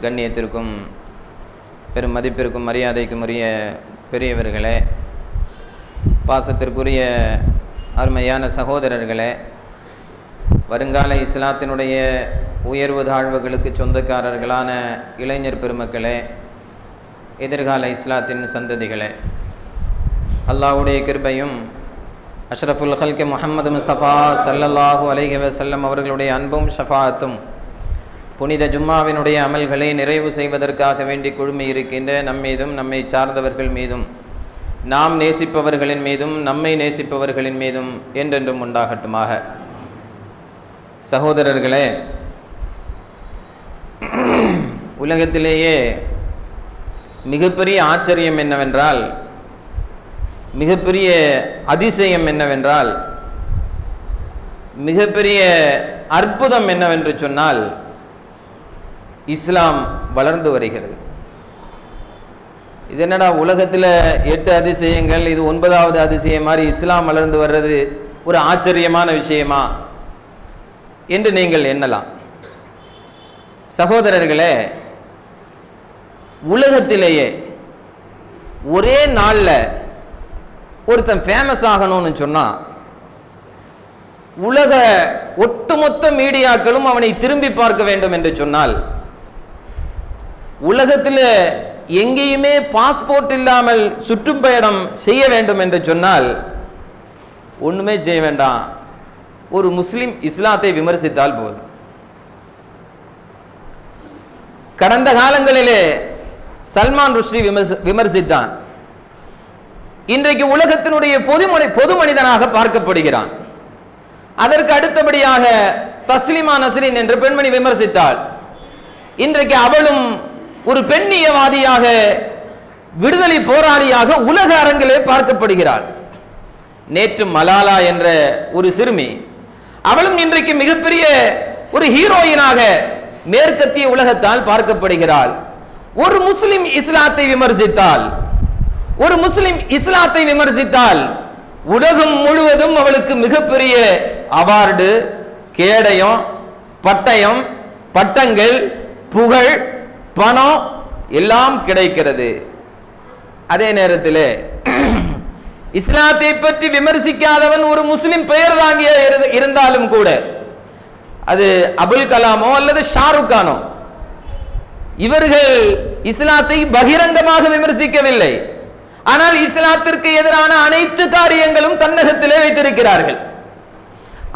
கண்ணியத்திற்கும் பெரும் மதிப்பிற்கும் மரியாதைக்கும் உரிய பெரியவர்களே, பாசத்திற்குரிய அருமையான சகோதரர்களே, வருங்கால இஸ்லாத்தினுடைய உயர்வு தாழ்வுகளுக்கு சொந்தக்காரர்களான இளைஞர் பெருமக்களே, எதிர்கால இஸ்லாத்தின் சந்ததிகளே, அல்லாஹ்வுடைய கிருபையும் அஷ்ரஃபுல் ஹல்கி முஹம்மது முஸ்தபா ஸல்லல்லாஹு அலைஹி வஸல்லம் அவர்களுடைய அன்பும் ஷஃபாஅத்தும் புனித ஜும்மாவினுடைய அமல்களை நிறைவு செய்வதற்காக வேண்டி குழுமி இருக்கின்ற நம்மீதும் நம்மை சார்ந்தவர்கள் மீதும் நாம் நேசிப்பவர்களின் மீதும் நம்மை நேசிப்பவர்களின் மீதும் என்றென்றும் உண்டாகட்டுமாக. சகோதரர்களே, உலகத்திலேயே மிகப்பெரிய ஆச்சரியம் என்னவென்றால், மிகப்பெரிய அதிசயம் என்னவென்றால், மிகப்பெரிய அற்புதம் என்னவென்று சொன்னால், இஸ்லாம் வளர்ந்து வருகிறது. இது என்னடா உலகத்தில் 8 அதிசயங்கள், இது 9வது அதிசயம் மாதிரி இஸ்லாம் வளர்ந்து வர்றது ஒரு ஆச்சரியமான விஷயமா என்று நீங்கள் எண்ணலாம். சகோதரர்களே, உலகத்திலேயே ஒரே நாளில் ஒருத்தன் ஃபேமஸ் ஆகணும்னு சொன்னா உலக ஒட்டுமொத்த மீடியாக்களும் அவனை திரும்பி பார்க்க வேண்டும் என்று சொன்னால், உலகத்தில் எங்கேயுமே பாஸ்போர்ட் இல்லாமல் சுற்றுப்பயணம் செய்ய வேண்டும் என்று சொன்னால் ஒண்ணுமே செய்ய வேண்டாம், ஒரு முஸ்லிம் இஸ்லாத்தை விமர்சித்தால் போதும். கடந்த காலங்களிலே சல்மான் ருஷ்டி விமர்சித்தான். இன்றைக்கு உலகத்தினுடைய பொது மனிதனாக பார்க்கப்படுகிறான். அதற்கு அடுத்தபடியாக தஸ்லிமா நஸ்ரின் என்ற பெண்மணி விமர்சித்தாள். இன்றைக்கு அவளும் ஒரு பெண்ணியவாதியாக, விடுதலை போராளியாக உலக அரங்கிலே பார்க்கப்படுகிறாள். நேற்று மலாலா என்ற ஒரு சிறுமி, அவளும் இன்றைக்கு மிகப்பெரிய ஒரு ஹீரோயினாக மேற்கத்திய உலகத்தால் பார்க்கப்படுகிறாள். ஒரு முஸ்லிம் இஸ்லாத்தை விமர்சித்தால் உலகம் முழுவதும் அவளுக்கு மிகப்பெரிய அவார்டு, கேடயம், பட்டயம், பட்டங்கள், புகழ், பணம் எல்லாம் கிடைக்கிறது. அதே நேரத்தில் இஸ்லாத்தை பற்றி விமர்சிக்காதவன் ஒரு முஸ்லிம் பெயர் தாங்கிய இருந்தாலும் கூட, அது அபுல் கலாமோ அல்லது ஷாருக் கானோ, இவர்கள் இஸ்லாத்தை பகிரங்கமாக விமர்சிக்கவில்லை. ஆனால் இஸ்லாத்திற்கு எதிரான அனைத்து காரியங்களும் தன்னகத்திலே வைத்திருக்கிறார்கள்.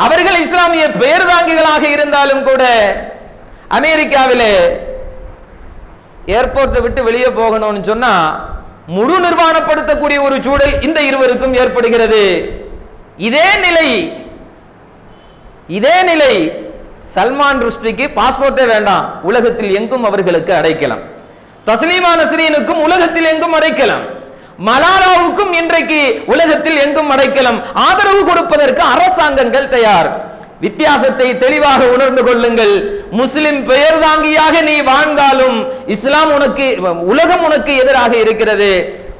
அவர்கள் இஸ்லாமிய பெயர் தாங்கிகளாக இருந்தாலும் கூட, அமெரிக்காவிலே ஏர்போர்ட்டை விட்டு வெளியே போகணும்னு சொன்னா முழு நிர்வாணப்படுத்தக்கூடிய ஒரு சூழல் இந்த இருவருக்கும் ஏற்படுகிறது. இதே நிலை சல்மான் ருஷ்டிக்கு பாஸ்போர்ட்டே வேண்டாம், உலகத்தில் எங்கும் அவர்களுக்கு அடைக்கலாம். தஸ்லீமா நஸ்ரீனுக்கும் உலகத்தில் எங்கும் அடைக்கலாம். மலாலாவுக்கும் இன்றைக்கு உலகத்தில் எங்கும் அடைக்கலாம். ஆதரவு கொடுப்பதற்கு அரசாங்கங்கள் தயார். வித்தியாசத்தை தெளிவாக உணர்ந்து கொள்ளுங்கள். முஸ்லிம் பெயர் தாங்கியாக நீ வாழ்ந்தாலும் இஸ்லாம் உலகம் உனக்கு எதிராக இருக்கிறது.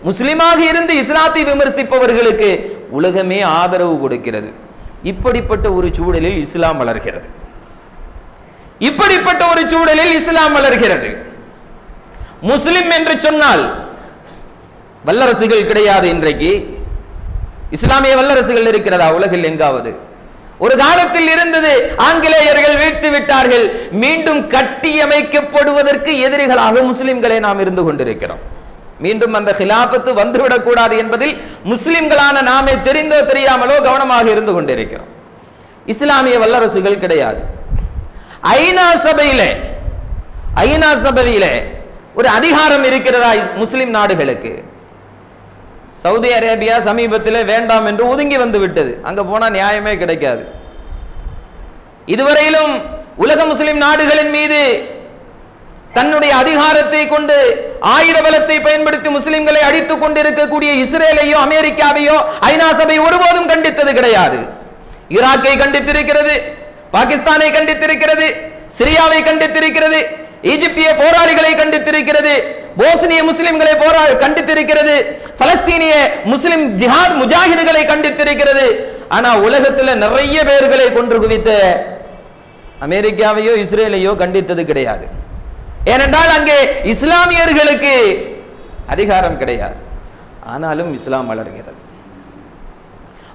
முஸ்லிமாக இருந்து இஸ்லாத்தை விமர்சிப்பவர்களுக்கு உலகமே ஆதரவு கொடுக்கிறது. இப்படிப்பட்ட ஒரு சூழலில் இஸ்லாம் வளர்கிறது. முஸ்லிம் என்று சொன்னால் வல்லரசுகள் கிடையாது. இன்றைக்கு இஸ்லாமிய வல்லரசுகள் இருக்கிறதா உலகில் எங்காவது? ஒரு காலத்தில் இருந்தது, ஆங்கிலேயர்கள் வீழ்த்தி விட்டார்கள். மீண்டும் கட்டியமைக்கப்படுவதற்கு எதிரிகளாக முஸ்லிம்களை நாம் இருந்து கொண்டிருக்கிறோம். மீண்டும் அந்த ஹிலாபத்து வந்துவிடக் கூடாது என்பதில் முஸ்லிம்களான நாமே தெரிந்தோ தெரியாமலோ கவனமாக இருந்து கொண்டிருக்கிறோம். இஸ்லாமிய வல்லரசுகள் கிடையாது. ஐநா சபையிலே ஒரு அதிகாரம் இருக்கிறதா முஸ்லிம் நாடுகளுக்கு? சவுதி அரேபியா சமீபத்தில் வேண்டாம் என்று ஒதுங்கி வந்து விட்டது. அங்க போனா நியாயமே கிடைக்காது. இதுவரையிலும் உலக முஸ்லிம் நாடுகளின் மீது தன்னுடைய அதிகாரத்தை கொண்டு ஆயுத பலத்தை பயன்படுத்தி முஸ்லிம்களை அடித்துக் கொண்டிருக்கக்கூடிய இஸ்ரேலையோ அமெரிக்காவையோ ஐநா சபை ஒருபோதும் கண்டித்தது கிடையாது. ஈராக்கை கண்டித்திருக்கிறது, பாகிஸ்தானை கண்டித்திருக்கிறது, சிரியாவை கண்டித்திருக்கிறது, ஈஜிப்திய போராளிகளை கண்டித்திருக்கிறது, போஸ்னிய முஸ்லிம்களை கண்டித்திருக்கிறது, பலஸ்தீனிய முஸ்லிம் ஜிஹாத் முஜாஹிதுகளை கண்டித்திருக்கிறது. ஆனா உலகத்தில் நிறைய பேர்களை கொன்று குவித்த அமெரிக்காவையோ இஸ்ரேலையோ கண்டித்தது கிடையாது. ஏனென்றால் அங்கே இஸ்லாமியர்களுக்கு அதிகாரம் கிடையாது. ஆனாலும் இஸ்லாம் வளர்கிறது.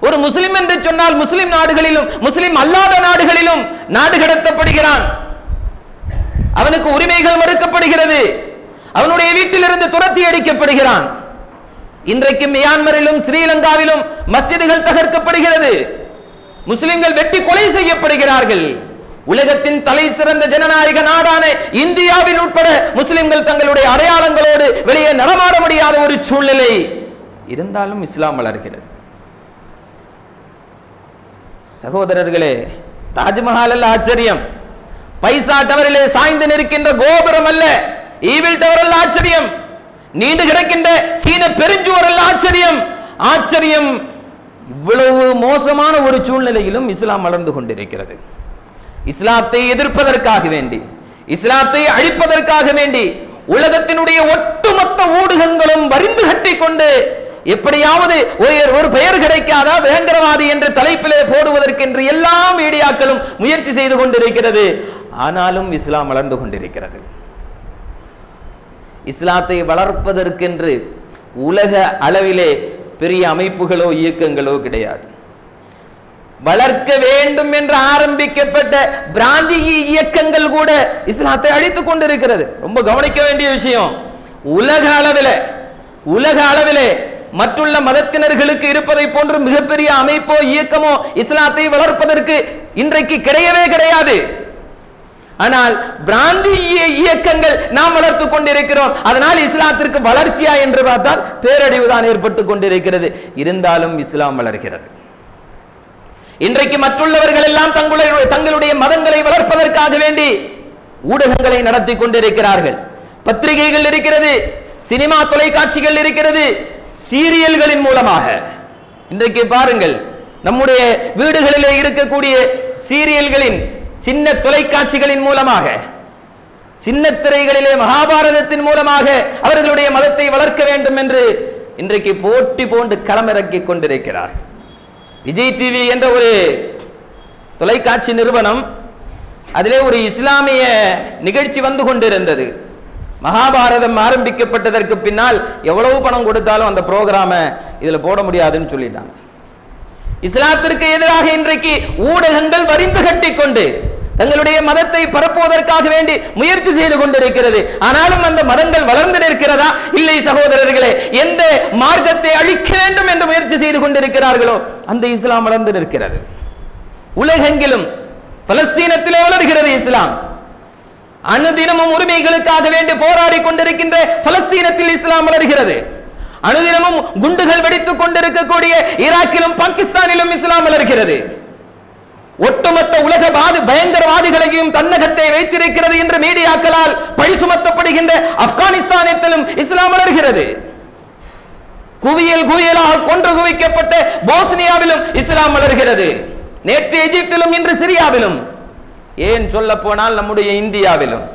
ஒரு முஸ்லிம் என்று சொன்னால் முஸ்லிம் நாடுகளிலும் முஸ்லிம் அல்லாத நாடுகளிலும் நாடு கடத்தப்படுகிறான். அவனுக்கு உரிமைகள் மறுக்கப்படுகிறது. அவனுடைய வீட்டிலிருந்து துரத்தி அடிக்கப்படுகிறான். இன்றைக்கு மியான்மரிலும் ஸ்ரீலங்காவிலும் மஸ்ஜிதுகள் தகர்க்கப்படுகிறது. முஸ்லிம்கள் வெட்டி கொலை செய்யப்படுகிறார்கள். உலகத்தின் தலை சிறந்த ஜனநாயக நாடான இந்தியாவில் உட்பட முஸ்லிம்கள் தங்களுடைய அடையாளங்களோடு வெளியே நடமாட முடியாத ஒரு சூழ்நிலை இருந்தாலும் இஸ்லாம் வளர்கிறது. சகோதரர்களே, தாஜ்மஹால் அல்ல ஆச்சரியம், பைசா டவரிலே சாய்ந்து நிற்கின்ற கோபுரம் அல்ல, ஈவில் டவர் அல்ல ஆச்சரியம், நீண்டு கிடக்கின்ற சீன பெருஞ்சுவர் அல்ல ஆச்சரியம். ஆச்சரியம் இவ்வளவு மோசமான ஒரு சூழ்நிலையிலும் இஸ்லாம் வளர்ந்து கொண்டிருக்கிறது. இஸ்லாத்தை எதிர்ப்பதற்காக வேண்டி, இஸ்லாத்தை அழிப்பதற்காக வேண்டி உலகத்தினுடைய ஒட்டுமொத்த ஊடகங்களும் வரிந்து கட்டி கொண்டு எப்படியாவது ஒரு பெயர் கிடைக்காதா பயங்கரவாதி என்று தலைப்பிலே போடுவதற்கென்று எல்லா மீடியாக்களும் முயற்சி செய்து கொண்டிருக்கிறது. ஆனாலும் இஸ்லாம் வளர்ந்து கொண்டிருக்கிறது. இஸ்லாத்தை வளர்ப்பதற்கென்று உலக அளவிலே பெரிய அமைப்புகளோ இயக்கங்களோ கிடையாது. வளர்க்க வேண்டும் என்று ஆரம்பிக்கப்பட்ட பிராந்திய இயக்கங்கள் கூட இஸ்லாத்தை அழித்துக் கொண்டிருக்கிறது. ரொம்ப கவனிக்க வேண்டிய விஷயம். உலக அளவிலே மற்றுள்ள மதத்தினர்களுக்கு இருப்பதை போன்று மிகப்பெரிய அமைப்போ இயக்கமோ இஸ்லாத்தை வளர்ப்பதற்கு இன்றைக்கு கிடையவே கிடையாது. ஆனால் பிராந்திய இயக்கங்கள் நாம் வளர்த்துக் கொண்டிருக்கிறோம். அதனால் இஸ்லாத்திற்கு வளர்ச்சியா என்று பார்த்தால் பேரழிவுதான் ஏற்பட்டுக் கொண்டிருக்கிறது. இருந்தாலும் இஸ்லாம் வளர்கிறது. இன்றைக்கு மற்றுள்ளவர்கள் எல்லாம் தங்களுடைய மதங்களை வளர்ப்பதற்காக வேண்டி ஊடகங்களை நடத்தி கொண்டிருக்கிறார்கள். பத்திரிகைகள் இருக்கிறது, சினிமா தொலைக்காட்சிகள் இருக்கிறது, சீரியல்களின் மூலமாக. இன்றைக்கு பாருங்கள், நம்முடைய வீடுகளிலே இருக்கக்கூடிய சீரியல்களின் சின்ன தொலைக்காட்சிகளின் மூலமாக, சின்ன திரைகளிலே மகாபாரதத்தின் மூலமாக அவர்களுடைய மதத்தை வளர்க்க வேண்டும் என்று இன்றைக்கு போட்டி போன்று களமிறக்கி கொண்டிருக்கிறார். விஜய் டிவி என்ற ஒரு தொலைக்காட்சி நிறுவனம், அதிலே ஒரு இஸ்லாமிய நிகழ்ச்சி வந்து கொண்டிருந்தது. மகாபாரதம் ஆரம்பிக்கப்பட்டதற்கு பின்னால் எவ்வளவு பணம் கொடுத்தாலும் அந்த புரோகிராமை இதுல போட முடியாதுன்னு சொல்லிட்டாங்க. இஸ்லாத்திற்கு எதிராக இன்றைக்கு ஊடகங்கள் வரிந்து கட்டி கொண்டு தங்களுடைய மதத்தை பரப்புவதற்காக வேண்டி முயற்சி செய்து கொண்டிருக்கிறது. ஆனாலும் அந்த மதங்கள் வளர்ந்து நிற்கிறதா? இல்லை சகோதரர்களே. எந்த மார்க்கத்தை அழிக்க வேண்டும் என்று முயற்சி செய்து கொண்டிருக்கிறார்களோ அந்த இஸ்லாம் வளர்ந்து நிற்கிறது. உலகெங்கிலும் பலஸ்தீனத்திலே வளர்கிறது இஸ்லாம். அனுதினமும் உரிமைகளுக்காக வேண்டி போராடி கொண்டிருக்கின்ற பலஸ்தீனத்தில் இஸ்லாம் வளர்கிறது. அனுதினமும் குண்டுகள் வெடித்துக் கொண்டிருக்கக்கூடிய ஈராக்கிலும் பாகிஸ்தானிலும் இஸ்லாம் வளர்கிறது. ஒட்டுமொத்த உலக பயங்கரவாதிகளையும் தன்னகத்தை வைத்திருக்கிறது என்று மீடியாக்களால் பழி சுமத்தப்படுகின்ற ஆப்கானிஸ்தானிலும் இஸ்லாம் வளர்கிறது. குவியலாக கொன்று குவிக்கப்பட்ட போஸ்னியாவிலும் இஸ்லாம் வளர்கிறது. நேற்று எகிப்திலும் இன்று சிரியாவிலும், ஏன் சொல்ல போனால் நம்முடைய இந்தியாவிலும்.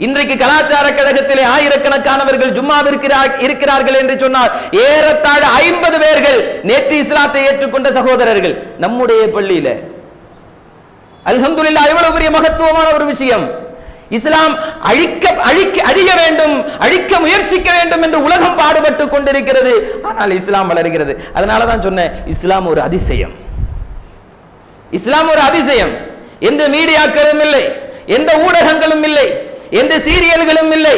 இன்றைக்கு கலாச்சார கழகத்திலே ஆயிரக்கணக்கானவர்கள் ஜும்மாவிற்கு இருக்கிறார்கள் என்று சொன்னால் ஏறத்தாழ 50 பேர்கள் நேற்று இஸ்லாத்தை ஏற்றுக்கொண்ட சகோதரர்கள் நம்முடைய பள்ளியில. அல்ஹம்துலில்லாஹ், எவ்வளவு பெரிய மகத்துவமான ஒரு விஷயம். இஸ்லாம் அழிய வேண்டும், அழிக்க முயற்சிக்க வேண்டும் என்று உலகம் பாடுபட்டு கொண்டிருக்கிறது. ஆனால் இஸ்லாம் வளர்கிறது. அதனாலதான் சொன்னேன், இஸ்லாம் ஒரு அதிசயம். இஸ்லாம் ஒரு அதிசயம். எந்த மீடியாக்களும் இல்லை, எந்த ஊடகங்களும் இல்லை, எந்த சீரியல்களும் இல்லை,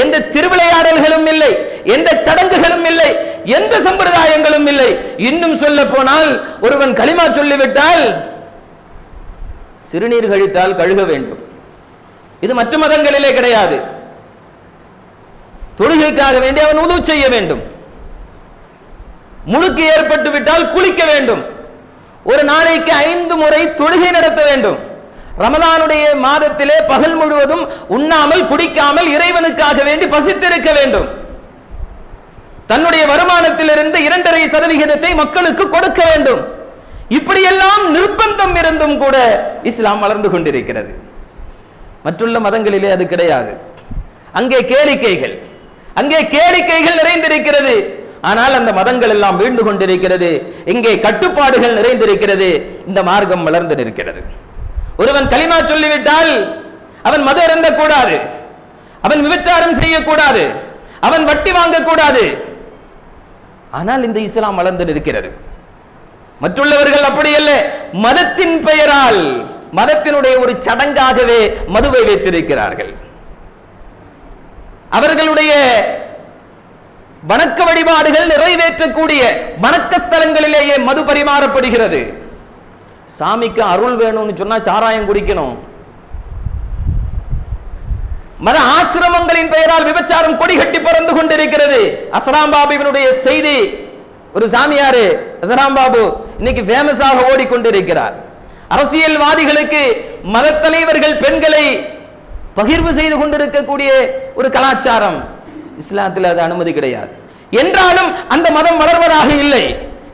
எந்த திருவிளையாடல்களும் இல்லை, எந்த சடங்குகளும் இல்லை, எந்த சம்பிரதாயங்களும் இல்லை. இன்னும் சொல்ல போனால் ஒருவன் கலிமா சொல்லிவிட்டால் சிறுநீர் கழித்தால் கழுக வேண்டும். இது மற்ற மதங்களிலே கிடையாது. தொழுகைக்காக வேண்டி அவன் உது செய்ய வேண்டும். முழுக்கு ஏற்பட்டு விட்டால் குளிக்க வேண்டும். ஒரு நாளைக்கு 5 முறை தொழுகை நடத்த வேண்டும். ரமலானுடைய மாதத்திலே பகல் முழுவதும் உண்ணாமல் குடிக்காமல் இறைவனுக்காக வேண்டி பசித்திருக்க வேண்டும். தன்னுடைய வருமானத்திலிருந்து 2.5% மக்களுக்கு கொடுக்க வேண்டும். இப்படியெல்லாம் நிர்பந்தம் இருந்தும் கூட இஸ்லாம் வளர்ந்து கொண்டிருக்கிறது. மற்றுள்ள மதங்களிலே அது கிடையாது. அங்கே கேளிக்கைகள் நிறைந்திருக்கிறது. ஆனால் அந்த மதங்கள் எல்லாம் வீழ்ந்து கொண்டிருக்கிறது. இங்கே கட்டுப்பாடுகள் நிறைந்திருக்கிறது. இந்த மார்க்கம் வளர்ந்து நிற்கிறது. ஒருவன் கலிமா சொல்லிவிட்டால் அவன் மதம் இருந்தக்கூடாது. அவன் விபச்சாரம் செய்யக்கூடாது, அவன் வட்டி வாங்கக்கூடாது. ஆனால் இந்த இஸ்லாம் வளர்ந்து இருக்கிறது. மற்றுள்ளவர்கள் அப்படி அல்ல, மதத்தின் பெயரால் மதத்தினுடைய ஒரு சடங்காகவே மதுவை வைத்திருக்கிறார்கள். அவர்களுடைய வணக்க வழிபாடுகள் நிறைவேற்றக்கூடிய வணக்க ஸ்தலங்களிலேயே மது பரிமாறப்படுகிறது. சாமிக்கு அருள் வேணும்னு சொன்னா சாராயம் குடிக்கணும். மத ஆசிரமங்களின் பெயரால் விபச்சாரம் கொடி கட்டி பறந்து கொண்டிருக்கிறது. அஸ்ராம் பாபுவினுடைய செய்தி, ஒரு சாமியாரு அஸ்ராம் பாபு இன்னைக்கு ஃபேமஸாக ஓடிக்கொண்டிருக்கிறார். அரசியல்வாதிகளுக்கு மத தலைவர்கள் பெண்களை பகிர்வு செய்து கொண்டிருக்கக்கூடிய ஒரு கலாச்சாரம். இஸ்லாத்தில் அது அனுமதி கிடையாது. என்றாலும் அந்த மதம் வளர்வதாக இல்லை.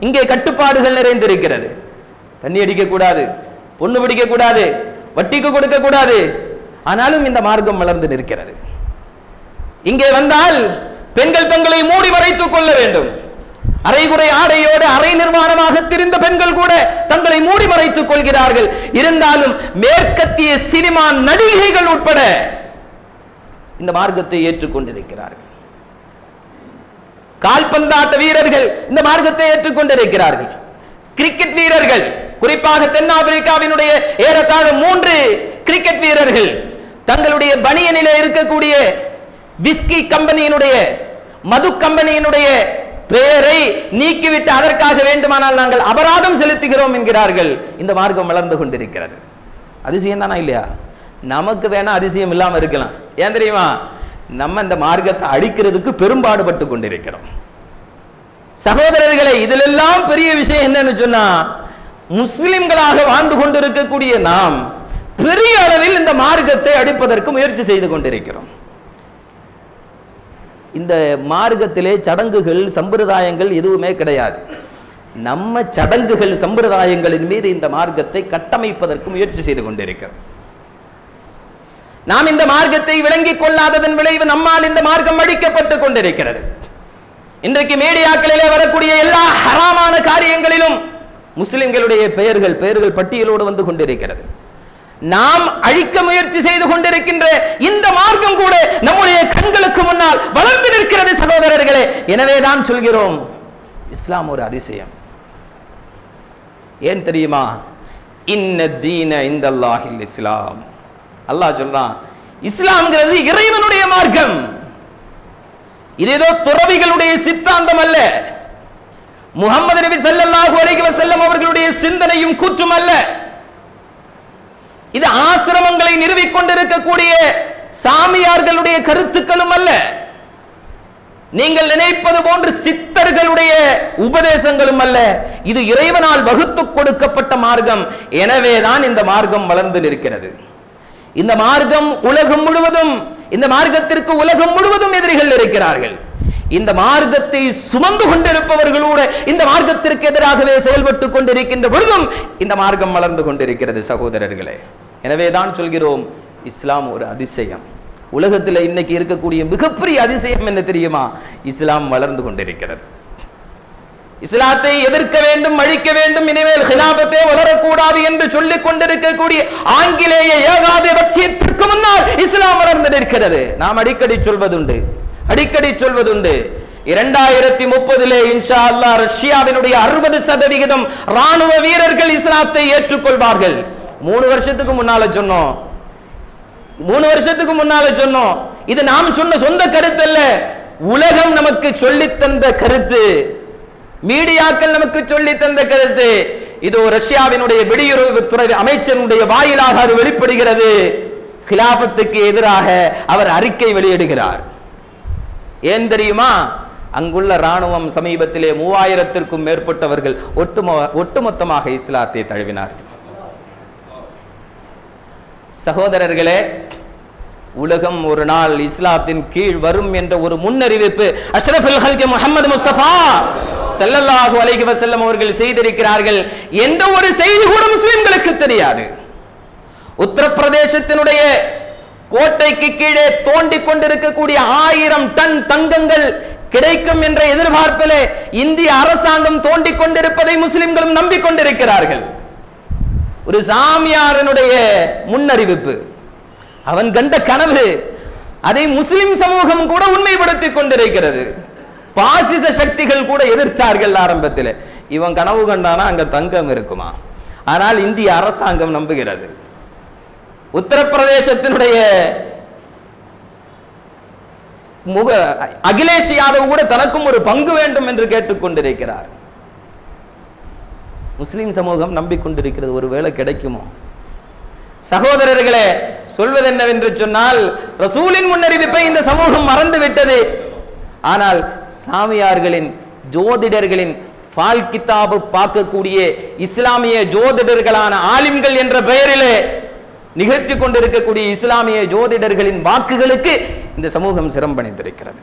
இங்கே கட்டுப்பாடுகள் நிறைந்திருக்கிறது. தண்ணி அடிக்க கூடாது, பொண்ணு பிடிக்க கூடாது, வட்டிக்கு கொடுக்க கூடாது. ஆனாலும் இந்த மார்க்கம் வளர்ந்து நிற்கிறது. இங்கே வந்தால் பெண்கள் தங்களை மூடி மறைத்துக் கொள்ள வேண்டும். அரைகுறை ஆடையோடு அரை நிர்வாணமாக திரிந்த பெண்கள் கூட தங்களை மூடி மறைத்துக் கொள்கிறார்கள். இருந்தாலும் மேற்கத்திய சினிமா நடிகைகள் உட்பட இந்த மார்க்கத்தை ஏற்றுக்கொண்டிருக்கிறார்கள். கால்பந்தாட்ட வீரர்கள் இந்த மார்க்கத்தை ஏற்றுக்கொண்டிருக்கிறார்கள். கிரிக்கெட் வீரர்கள், குறிப்பாக தென்னாப்பிரிக்காவினுடைய ஏறத்தாழ 3 கிரிக்கெட் வீரர்கள் தங்களுடைய பனியனிலே இருக்கக்கூடிய விஸ்கி கம்பெனியினுடைய, மது கம்பெனியினுடைய பெயரை நீக்கிவிட்டு அதற்காக வேண்டுமானால் நாங்கள் அபராதம் செலுத்துகிறோம் என்கிறார்கள். இந்த மார்க்கம் வளர்ந்து கொண்டிருக்கிறது. அதிசயம் தானா இல்லையா? நமக்கு வேணா அதிசயம் இல்லாம இருக்கலாம். ஏன் தெரியுமா? நம்ம இந்த மார்க்கத்தை அழிக்கிறதுக்கு பெரும்பாடுபட்டு கொண்டிருக்கிறோம். சகோதரர்களை, இதிலெல்லாம் பெரிய விஷயம் என்னன்னு சொன்னா, முஸ்லிம்களாக வாழ்ந்து கொண்டிருக்கக்கூடிய நாம் பெரிய அளவில் இந்த மார்க்கத்தை அழிப்பதற்கு முயற்சி செய்து கொண்டிருக்கிறோம். இந்த மார்க்கத்திலே சடங்குகள் சம்பிரதாயங்கள் எதுவுமே கிடையாது. நம்ம சடங்குகள் சம்பிரதாயங்களின் மீது இந்த மார்க்கத்தை கட்டமைப்பதற்கு முயற்சி செய்து கொண்டிருக்கிறோம். நாம் இந்த மார்க்கத்தை விளங்கிக் கொள்ளாததன் விளைவு நம்மால் இந்த மார்க்கம் அழிக்கப்பட்டு கொண்டிருக்கிறது. இன்றைக்கு மீடியாக்களிலே வரக்கூடிய எல்லா ஹராமான காரியங்களிலும் முஸ்லிம்களுடைய பெயர்கள் பட்டியலோடு வந்து கொண்டிருக்கிறது. நாம் அழிக்க முயற்சி செய்து கொண்டிருக்கின்ற இந்த மார்க்கம் கூட நம்முடைய கண்களுக்கு முன்னால் வளர்ந்து நிற்கிறது சகோதரர்களே. எனவேதான் சொல்கிறோம், இஸ்லாம் ஒரு அதிசயம். ஏன் தெரியுமா? இன்ன தீன இந்தல்லாஹில் இஸ்லாம். அல்லாஹ் சொல்றான், இஸ்லாம்ங்கிறது இறைவனுடைய மார்க்கம். இது ஏதோ துறவிகளுடைய சித்தாந்தம் அல்ல. முஹம்மது நபி ஸல்லல்லாஹு அலைஹி வஸல்லம் அவர்களுடைய சிந்தனையும் கூற்றும் அல்ல. இது ஆசிரமங்களை நிறுவிக் கொண்டிருக்கக்கூடிய சாமியார்களுடைய கருத்துக்களும் அல்ல. நீங்கள் நினைப்பது போன்று சித்தர்களுடைய உபதேசங்களும் அல்ல. இது இறைவனால் வகுத்து கொடுக்கப்பட்ட மார்க்கம். எனவேதான் இந்த மார்க்கம் வளர்ந்து நிற்கிறது. இந்த மார்க்கம் உலகம் முழுவதும், இந்த மார்க்கத்திற்கு உலகம் முழுவதும் எதிரிகள் இருக்கிறார்கள். இந்த மார்க்கத்தை சுமந்து கொண்டிருப்பவர்களோடு இந்த மார்க்கத்திற்கு எதிராகவே செயல்பட்டு கொண்டிருக்கின்ற பொழுதும் இந்த மார்க்கம் வளர்ந்து கொண்டிருக்கிறது சகோதரர்களே. எனவேதான் சொல்கிறோம், இஸ்லாம் ஒரு அதிசயம். உலகத்தில் இன்னைக்கு இருக்கக்கூடிய மிகப்பெரிய அதிசயம் என்ன தெரியுமா? இஸ்லாம் வளர்ந்து கொண்டிருக்கிறது. இஸ்லாத்தை எதிர்க்க வேண்டும், அழிக்க வேண்டும், இனிமேல் ஹிலாபத்தே வளரக்கூடாது என்று சொல்லிக் கொண்டிருக்கக்கூடிய ஆங்கிலேய ஏகாதிபத்தியத்திற்கு முன்னால் இஸ்லாம் வளர்ந்து நிற்கிறது. நாம் அடிக்கடி சொல்வதுண்டு 2030 இன்ஷா அல்லாஹ் ரஷ்யாவினுடைய 60% ராணுவ வீரர்கள் இஸ்லாத்தை ஏற்றுக்கொள்வார்கள். 3 வருஷத்துக்கு முன்னால சொன்னோம். இது நாம் சொன்ன சொந்த கருத்து அல்ல, உலகம் நமக்கு சொல்லித் தந்த கருத்து, மீடியாக்கள் நமக்கு சொல்லித் தந்த கருத்து. இது ரஷ்யாவினுடைய வெளியுறவுத்துறை அமைச்சருடைய வாயிலாக அது வெளிப்படுகிறது. கிலாபத்துக்கு எதிராக அவர் அறிக்கை வெளியிடுகிறார். ஏன் தெரியுமா? அங்குள்ள ராணுவம் சமீபத்திலே 3000க்கும் மேற்பட்டவர்கள் ஒட்டுமொத்தமாக இஸ்லாத்தை தழுவினார்கள். சகோதரர்களே, உலகம் ஒரு நாள் இஸ்லாத்தின் கீழ் வரும் என்ற ஒரு முன்னறிவிப்பு அஷ்ரஃபுல் ஹல்கி முஹம்மது முஸ்தபா ஸல்லல்லாஹு அலைஹி வஸல்லம் அவர்கள் செய்திருக்கிறார்கள் என்ற ஒரு செய்தி கூட முஸ்லிம்களுக்கு தெரியாது. உத்தரப்பிரதேசத்தினுடைய கோட்டைக்கு கீழே தோண்டிக் கொண்டிருக்கக்கூடிய 1000 டன் தங்கங்கள் கிடைக்கும் என்ற எதிர்பார்ப்பிலே இந்திய அரசாங்கம் தோண்டிக் கொண்டிருப்பதை முஸ்லிம்களும் நம்பிக்கொண்டிருக்கிறார்கள். ஒரு சாமியாரனுடைய முன்னறிவிப்பு, அவன் கண்ட கனவு, அதை முஸ்லிம் சமூகம் கூட உண்மைப்படுத்திக் கொண்டிருக்கிறது. பாசிச சக்திகள் கூட எதிர்த்தார்கள் ஆரம்பத்தில். இவன் கனவு கண்டானா அங்க தங்கம் இருக்குமா? ஆனால் இந்திய அரசாங்கம் நம்புகிறது. உத்தரப்பிரதேசத்தினுடைய அகிலேஷ் யாதவ் கூட தனக்கும் ஒரு பங்கு வேண்டும் என்று கேட்டுக்கொண்டிருக்கிறார். முஸ்லிம் சமூகம் நம்பிக்கொண்டிருக்கிறது. ஒருவேளை கிடைக்குமோ? சகோதரர்களே, சொல்வது என்னவென்று சொன்னால், ரசூலின் முன்னறிவிப்பை இந்த சமூகம் மறந்து விட்டது. ஆனால் சாமியார்களின், ஜோதிடர்களின் பால் கிதாபு பார்க்கக்கூடிய இஸ்லாமிய ஜோதிடர்களான ஆலிம்கள் என்ற பெயரிலே நிகழ்த்தி கொண்டிருக்கக்கூடிய இஸ்லாமிய ஜோதிடர்களின் வாக்குகளுக்கு இந்த சமூகம் சிரம்பணித்திருக்கிறது.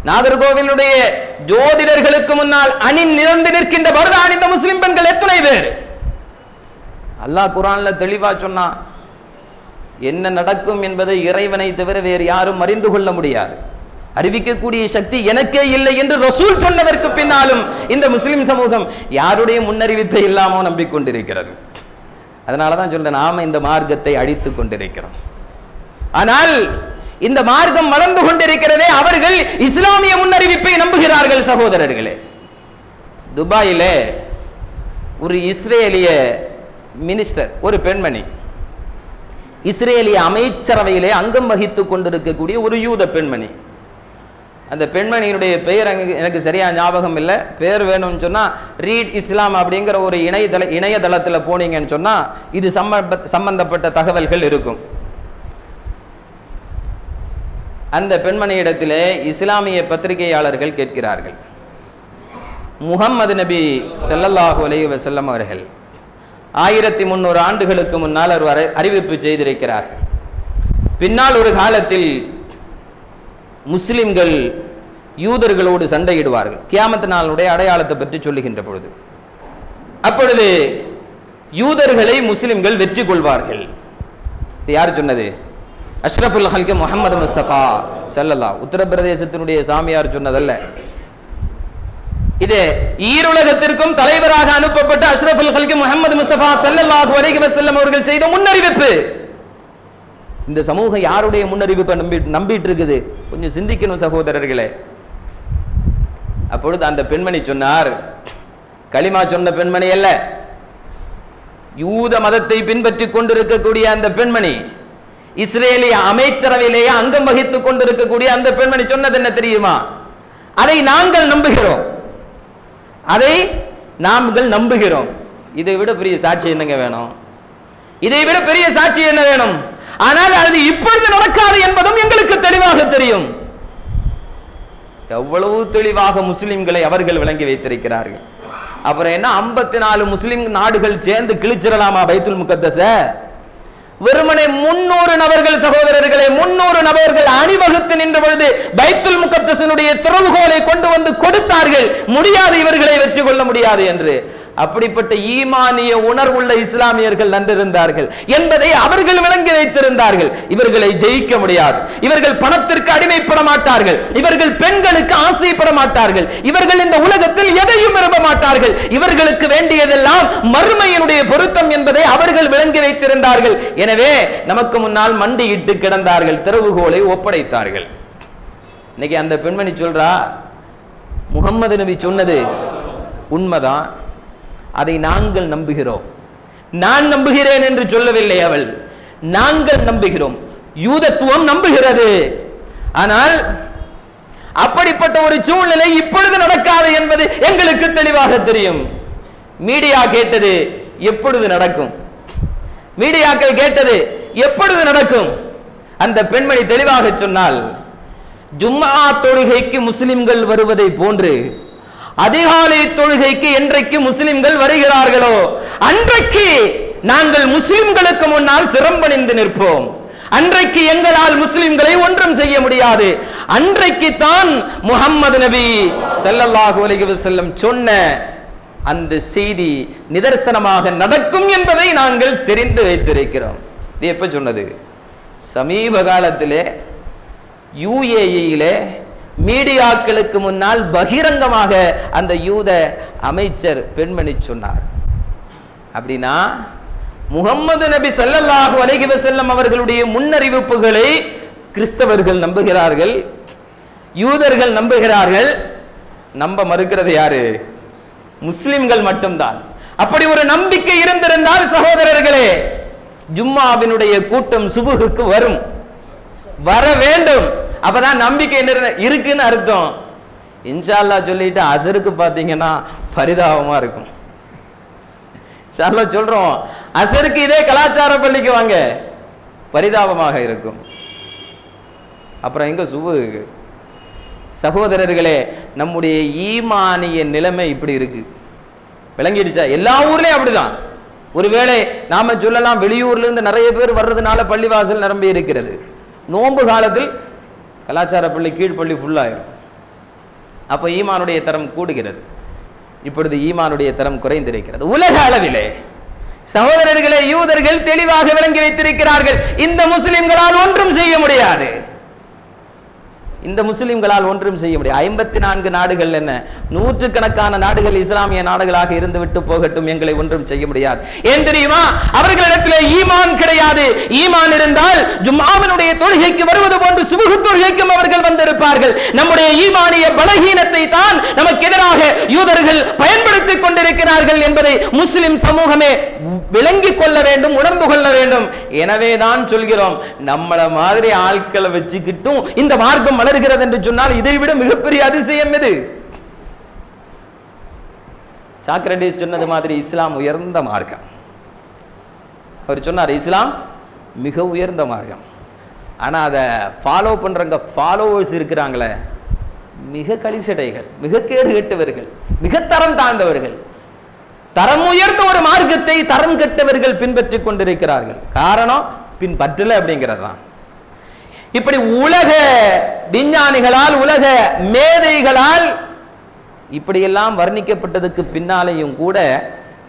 நாகர்கோவிலுடைய ஜோதிடர்களுக்கு முன்னால் அணி நிறந்து நிற்கின்ற பரதான் இந்த முஸ்லிம் பெண்கள் எத்தனை பேர்? அல்லாஹ் குர்ஆன்ல தெளிவா சொன்னா, என்ன நடக்கும் என்பதை இறைவனை தவிர வேறு யாரும் அறிந்து கொள்ள முடியாது. அறிவிக்கக்கூடிய சக்தி எனக்கே இல்லை என்று ரசூல் சொன்னதற்கு பின்னாலும் இந்த முஸ்லிம் சமூகம் யாருடைய முன்னறிவிப்பை இல்லாமல் நம்பிக்கொண்டிருக்கிறது. அதனாலதான் சொல்றேன், நாம இந்த மார்க்கத்தை அழித்துக் கொண்டிருக்கிறோம். ஆனால் இந்த மார்க்கம் வளர்ந்து கொண்டிருக்கிறதே, அவர்கள் இஸ்லாமிய முன்னறிவிப்பை நம்புகிறார்கள். சகோதரர்களே, துபாயிலே ஒரு இஸ்ரேலிய மினிஸ்டர், ஒரு பெண்மணி, இஸ்ரேலிய அமைச்சரவையிலே அங்கம் வகித்துக் கொண்டிருக்கக்கூடிய ஒரு யூத பெண்மணி. அந்த பெண்மணியினுடைய பெயர் எனக்கு சரியா ஞாபகம் இல்லை. பேர் வேணும்னு சொன்னா ரீட் இஸ்லாம் அப்படிங்கிற ஒரு இணையதளத்தில் போனீங்கன்னு சொன்னா இது சம்பந்தப்பட்ட தகவல்கள் இருக்கும். அந்த பெண்மணியிடத்திலே இஸ்லாமிய பத்திரிகையாளர்கள் கேட்கிறார்கள், முஹம்மது நபி ஸல்லல்லாஹு அலைஹி வஸல்லம் அவர்கள் 1300 ஆண்டுகளுக்கு முன்னால் ஒரு அறிவிப்பு செய்திருக்கிறார். பின்னால் ஒரு காலத்தில் முஸ்லிம்கள் யூதர்களோடு சண்டையிடுவார்கள், கியாமத் நாளுடைய அடையாளத்தை பற்றி சொல்லுகின்ற பொழுது. அப்பொழுது யூதர்களை முஸ்லிம்கள் வெற்றி கொள்வார்கள். இது யார் சொன்னது? அஷ்ரஃபுல் ஹல்க் முஹம்மது முஸ்தபா ஸல்லல்லாஹு, உத்தரப்பிரதேசத்தினுடைய சாமியார் சொன்னதல்ல. இது ஈருலகத்திற்கும் தலைவராக அனுப்பப்பட்ட அஷ்ரஃபுல் ஹல்க் முஹம்மது முஸ்தபா ஸல்லல்லாஹு அலைஹி வஸல்லம் அவர்கள் செய்த முன்னறிவிப்பு. இந்த சமூகம் யாருடைய முன்னறிவிப்பை நம்பிட்டு இருக்குது? கொஞ்சம் சிந்திக்கணும் சகோதரர்களே. அப்பொழுது அந்த பெண்மணி சொன்னார், களிமா சொன்ன பெண்மணி அல்ல, யூத மதத்தை பின்பற்றி கொண்டிருக்கக்கூடிய அந்த பெண்மணி, இஸ்ரேலிய அமைச்சரவையிலேயே அங்கம் வகித்துக் கொண்டிருக்கக்கூடிய அந்த பெண்மணி சொன்னது என்ன தெரியுமா? அதை நாங்கள் நம்புகிறோம், அதை நாங்கள் நம்புகிறோம். இதை விட பெரிய சாட்சி என்னங்க வேணும்? இதை விட பெரிய சாட்சி என்ன வேணும்? ஆனால் அது இப்பொழுது நடக்காது என்பதும் எங்களுக்கு தெளிவாக தெரியும். எவ்வளவு தெளிவாக முஸ்லிம்களை அவர்கள் விளங்கி வைத்திருக்கிறார்கள். அப்புறம் என்ன, 54 முஸ்லிம் நாடுகள் சேர்ந்து கிழிச்சிடலாமா பைத்துல் முகத்தஸ? வெறுமனே 300 நபர்கள், சகோதரர்களே, 300 நபர்கள் அணிவகுத்து நின்ற பொழுது பைத்துல் முகத்தஸினுடைய திறவுகோலை கொண்டு வந்து கொடுத்தார்கள். முடியாது, இவர்களை வெற்றி கொள்ள முடியாது என்று. அப்படிப்பட்ட ஈமானிய உணர்வுள்ள இஸ்லாமியர்கள் நன்றிருந்தார்கள் என்பதை அவர்கள் விளங்கி வைத்திருந்தார்கள். இவர்களை ஜெயிக்க முடியாது, இவர்கள் பணத்திற்கு அடிமைப்பட மாட்டார்கள், இவர்கள் பெண்களுக்கு ஆசைப்பட மாட்டார்கள், இவர்கள் இந்த உலகத்தில் எதையும் விரும்ப மாட்டார்கள், இவர்களுக்கு வேண்டியதெல்லாம் மறுமையினுடைய பொருத்தம் என்பதை அவர்கள் விளங்கி வைத்திருந்தார்கள். எனவே நமக்கு முன்னால் மண்டியிட்டு கிடந்தார்கள், திறவுகோலை ஒப்படைத்தார்கள். இன்னைக்கு அந்த பெண்மணி சொல்றா, முகம்மது நபி சொன்னது உண்மைதான், அதை நாங்கள் நம்புகிறோம். நான் நம்புகிறேன் என்று சொல்லவில்லை அவள், நாங்கள் நம்புகிறோம், யூதத்துவம் நம்புகிறது. ஆனால் அப்படிப்பட்ட ஒரு சூழ்நிலை இப்பொழுது நடக்காது என்பது எங்களுக்கு தெளிவாக தெரியும். மீடியா கேட்டது எப்பொழுது நடக்கும்? மீடியாக்கள் கேட்டது எப்பொழுது நடக்கும்? அந்த பெண்மணி தெளிவாக சொன்னால், ஜும்ஆ தொழுகைக்கு முஸ்லிம்கள் வருவதை போன்று அதிகாலை தொழுகைக்கு என்றைக்கு முஸ்லிம்கள் வருகிறார்களோ அன்றைக்கு நாங்கள் முஸ்லிம்களுக்கு முன்னால் சிரம்பணிந்து நிற்போம். அன்றைக்கு எங்களால் முஸ்லிம்களை ஒன்றும் செய்ய முடியாது. அன்றைக்கு தான் முஹம்மது நபி ஸல்லல்லாஹு அலைஹி வஸல்லம் சொன்ன அந்த செய்தி நிதர்சனமாக நடக்கும் என்பதை நாங்கள் தெரிந்து வைத்திருக்கிறோம். இது எப்ப சொன்னது? சமீப காலத்திலே யுஏஇயிலே மீடியாக்களுக்கு முன்னால் பகிரங்கமாக அந்த யூத அமைச்சர் பெண்மணி சொன்னார். அப்படின்னா முஹம்மது நபி ஸல்லல்லாஹு அலைஹி வஸல்லம் அவர்களுடைய முன்னறிவிப்புகளை கிறிஸ்தவர்கள் நம்புகிறார்கள், யூதர்கள் நம்புகிறார்கள். நம்ப மறுக்கிறது யாரு? முஸ்லிம்கள் மட்டும்தான். அப்படி ஒரு நம்பிக்கை இருந்திருந்தால் சகோதரர்களே, ஜும்மாவினுடைய கூட்டம் சுபுகுக்கு வரும், வர வேண்டும். அப்பதான் நம்பிக்கை இருக்குன்னு அர்த்தம். இன்ஷா அல்லாஹ் சொல்லிட்டு அசருக்கு பாத்தீங்கன்னா பரிதாபமா இருக்கும். இன்ஷா அல்லாஹ் சொல்றோம், அசருக்கு இதே கலாச்சார பள்ளிக்கு வாங்க, பரிதாபமாக இருக்கும். அப்புறம் எங்க சுபுகு? சகோதரர்களே, நம்முடைய ஈமானிய நிலைமை இப்படி இருக்கு, விளங்கிடுச்சா? எல்லா ஊர்லயும் அப்படிதான். ஒருவேளை நாம சொல்லலாம் வெளியூர்ல இருந்து நிறைய பேர் வர்றதுனால பள்ளிவாசல் நிரம்பி இருக்கிறது. நோன்பு காலத்தில் கலாச்சார பள்ளி கீழ்ப்பள்ளி ஃபுல்லாயிரும். அப்ப ஈமானுடைய தரம் கூடுகிறது. இப்பொழுது ஈமானுடைய தரம் குறைந்திருக்கிறது உலக அளவிலே. சகோதரர்களே, யூதர்கள் தெளிவாக விளங்கி வைத்திருக்கிறார்கள், இந்த முஸ்லிம்களால் ஒன்றும் செய்ய முடியாது. இந்த முஸ்லிம்களால் ஒன்றும் செய்ய முடியாது. 54 நாடுகள் என்ன, நூற்றுக்கணக்கான நாடுகள் இஸ்லாமிய நாடுகளாக இருந்து விட்டு போகட்டும், எங்களை ஒன்றும் செய்ய முடியாது. ஏன் தெரியுமா? அவர்களிடத்தில் ஈமான் கிடையாது. ஈமான் இருந்தால் ஜும்ஆவினுடைய தொழுகைக்கு வருவது போன்று சுபஹ் தொழுகைக்கும் அவர்கள் வந்திருப்பார்கள். நம்முடைய ஈமானிய பலகீனத்தை தான் நமக்கு எதிராக யூதர்கள் பயன்படுத்திக் கொண்டிருக்கிறார்கள் என்பதை முஸ்லிம் சமூகமே விளங்கிக் கொள்ள வேண்டும், உணர்ந்து கொள்ள வேண்டும். எனவே தான் சொல்கிறோம், நம்மள மாதிரி ஆட்களை வச்சுக்கிட்டும் இந்த மார்க்கம் வளர்கிறது என்று சொன்னால் இதைவிட மிகப்பெரிய அதிசயம் எது? சாக்ரடீஸ் சொன்னது மாதிரி இஸ்லாம் உயர்ந்த மார்க்கம். அவர் சொன்னார், இஸ்லாம் மிக உயர்ந்த மார்க்கம். ஆனா அதை ஃபாலோ பண்றவங்க, ஃபாலோவர்ஸ் இருக்கிறாங்களே, மிக கலிசடைகள், மிக கேடு கெட்டவர்கள், மிக தரம் தாழ்ந்தவர்கள். தரம் உயர்ந்த ஒரு மார்க்கத்தை தரம் கெட்டவர்கள் பின்பற்றிக் கொண்டிருக்கிறார்கள். காரணம் பின்பற்றல அப்படிங்கிறது தான். இப்படி உலக விஞ்ஞானிகளால், உலக மேதைகளால் இப்படியெல்லாம் வர்ணிக்கப்பட்டதுக்கு பின்னாலேயும் கூட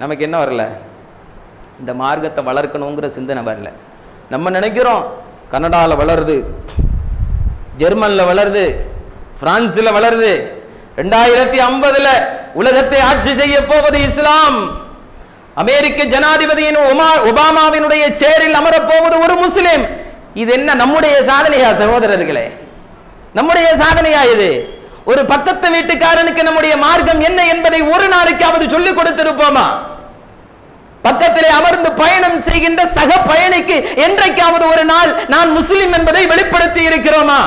நமக்கு என்ன வரல? இந்த மார்க்கத்தை வளர்க்கணுங்கிற சிந்தனை வரல. நம்ம நினைக்கிறோம் கனடாவில் வளருது, ஜெர்மன்ல வளருது, பிரான்ஸ்ல வளருது, 2050 உலகத்தை ஆட்சி செய்ய போவது இஸ்லாம், அமெரிக்க ஜனாதிபதியின் ஒபாமாவினுடைய சேரில் அமரப்போவது ஒரு முஸ்லிம். இது என்ன நம்முடைய சாதனையா சகோதரர்களே? நம்முடைய சாதனையா இது? ஒரு பக்கத்து வீட்டுக்காரனுக்கு நம்முடைய மார்க்கம் என்ன என்பதை ஒரு நாளைக்காவது சொல்லிக் கொடுத்திருப்போமா? பக்கத்திலே அமர்ந்து பயணம் செய்கின்ற சக பயணிக்கு என்றைக்காவது ஒரு நாள் நான் முஸ்லிம் என்பதை வெளிப்படுத்தி இருக்கிறோமா?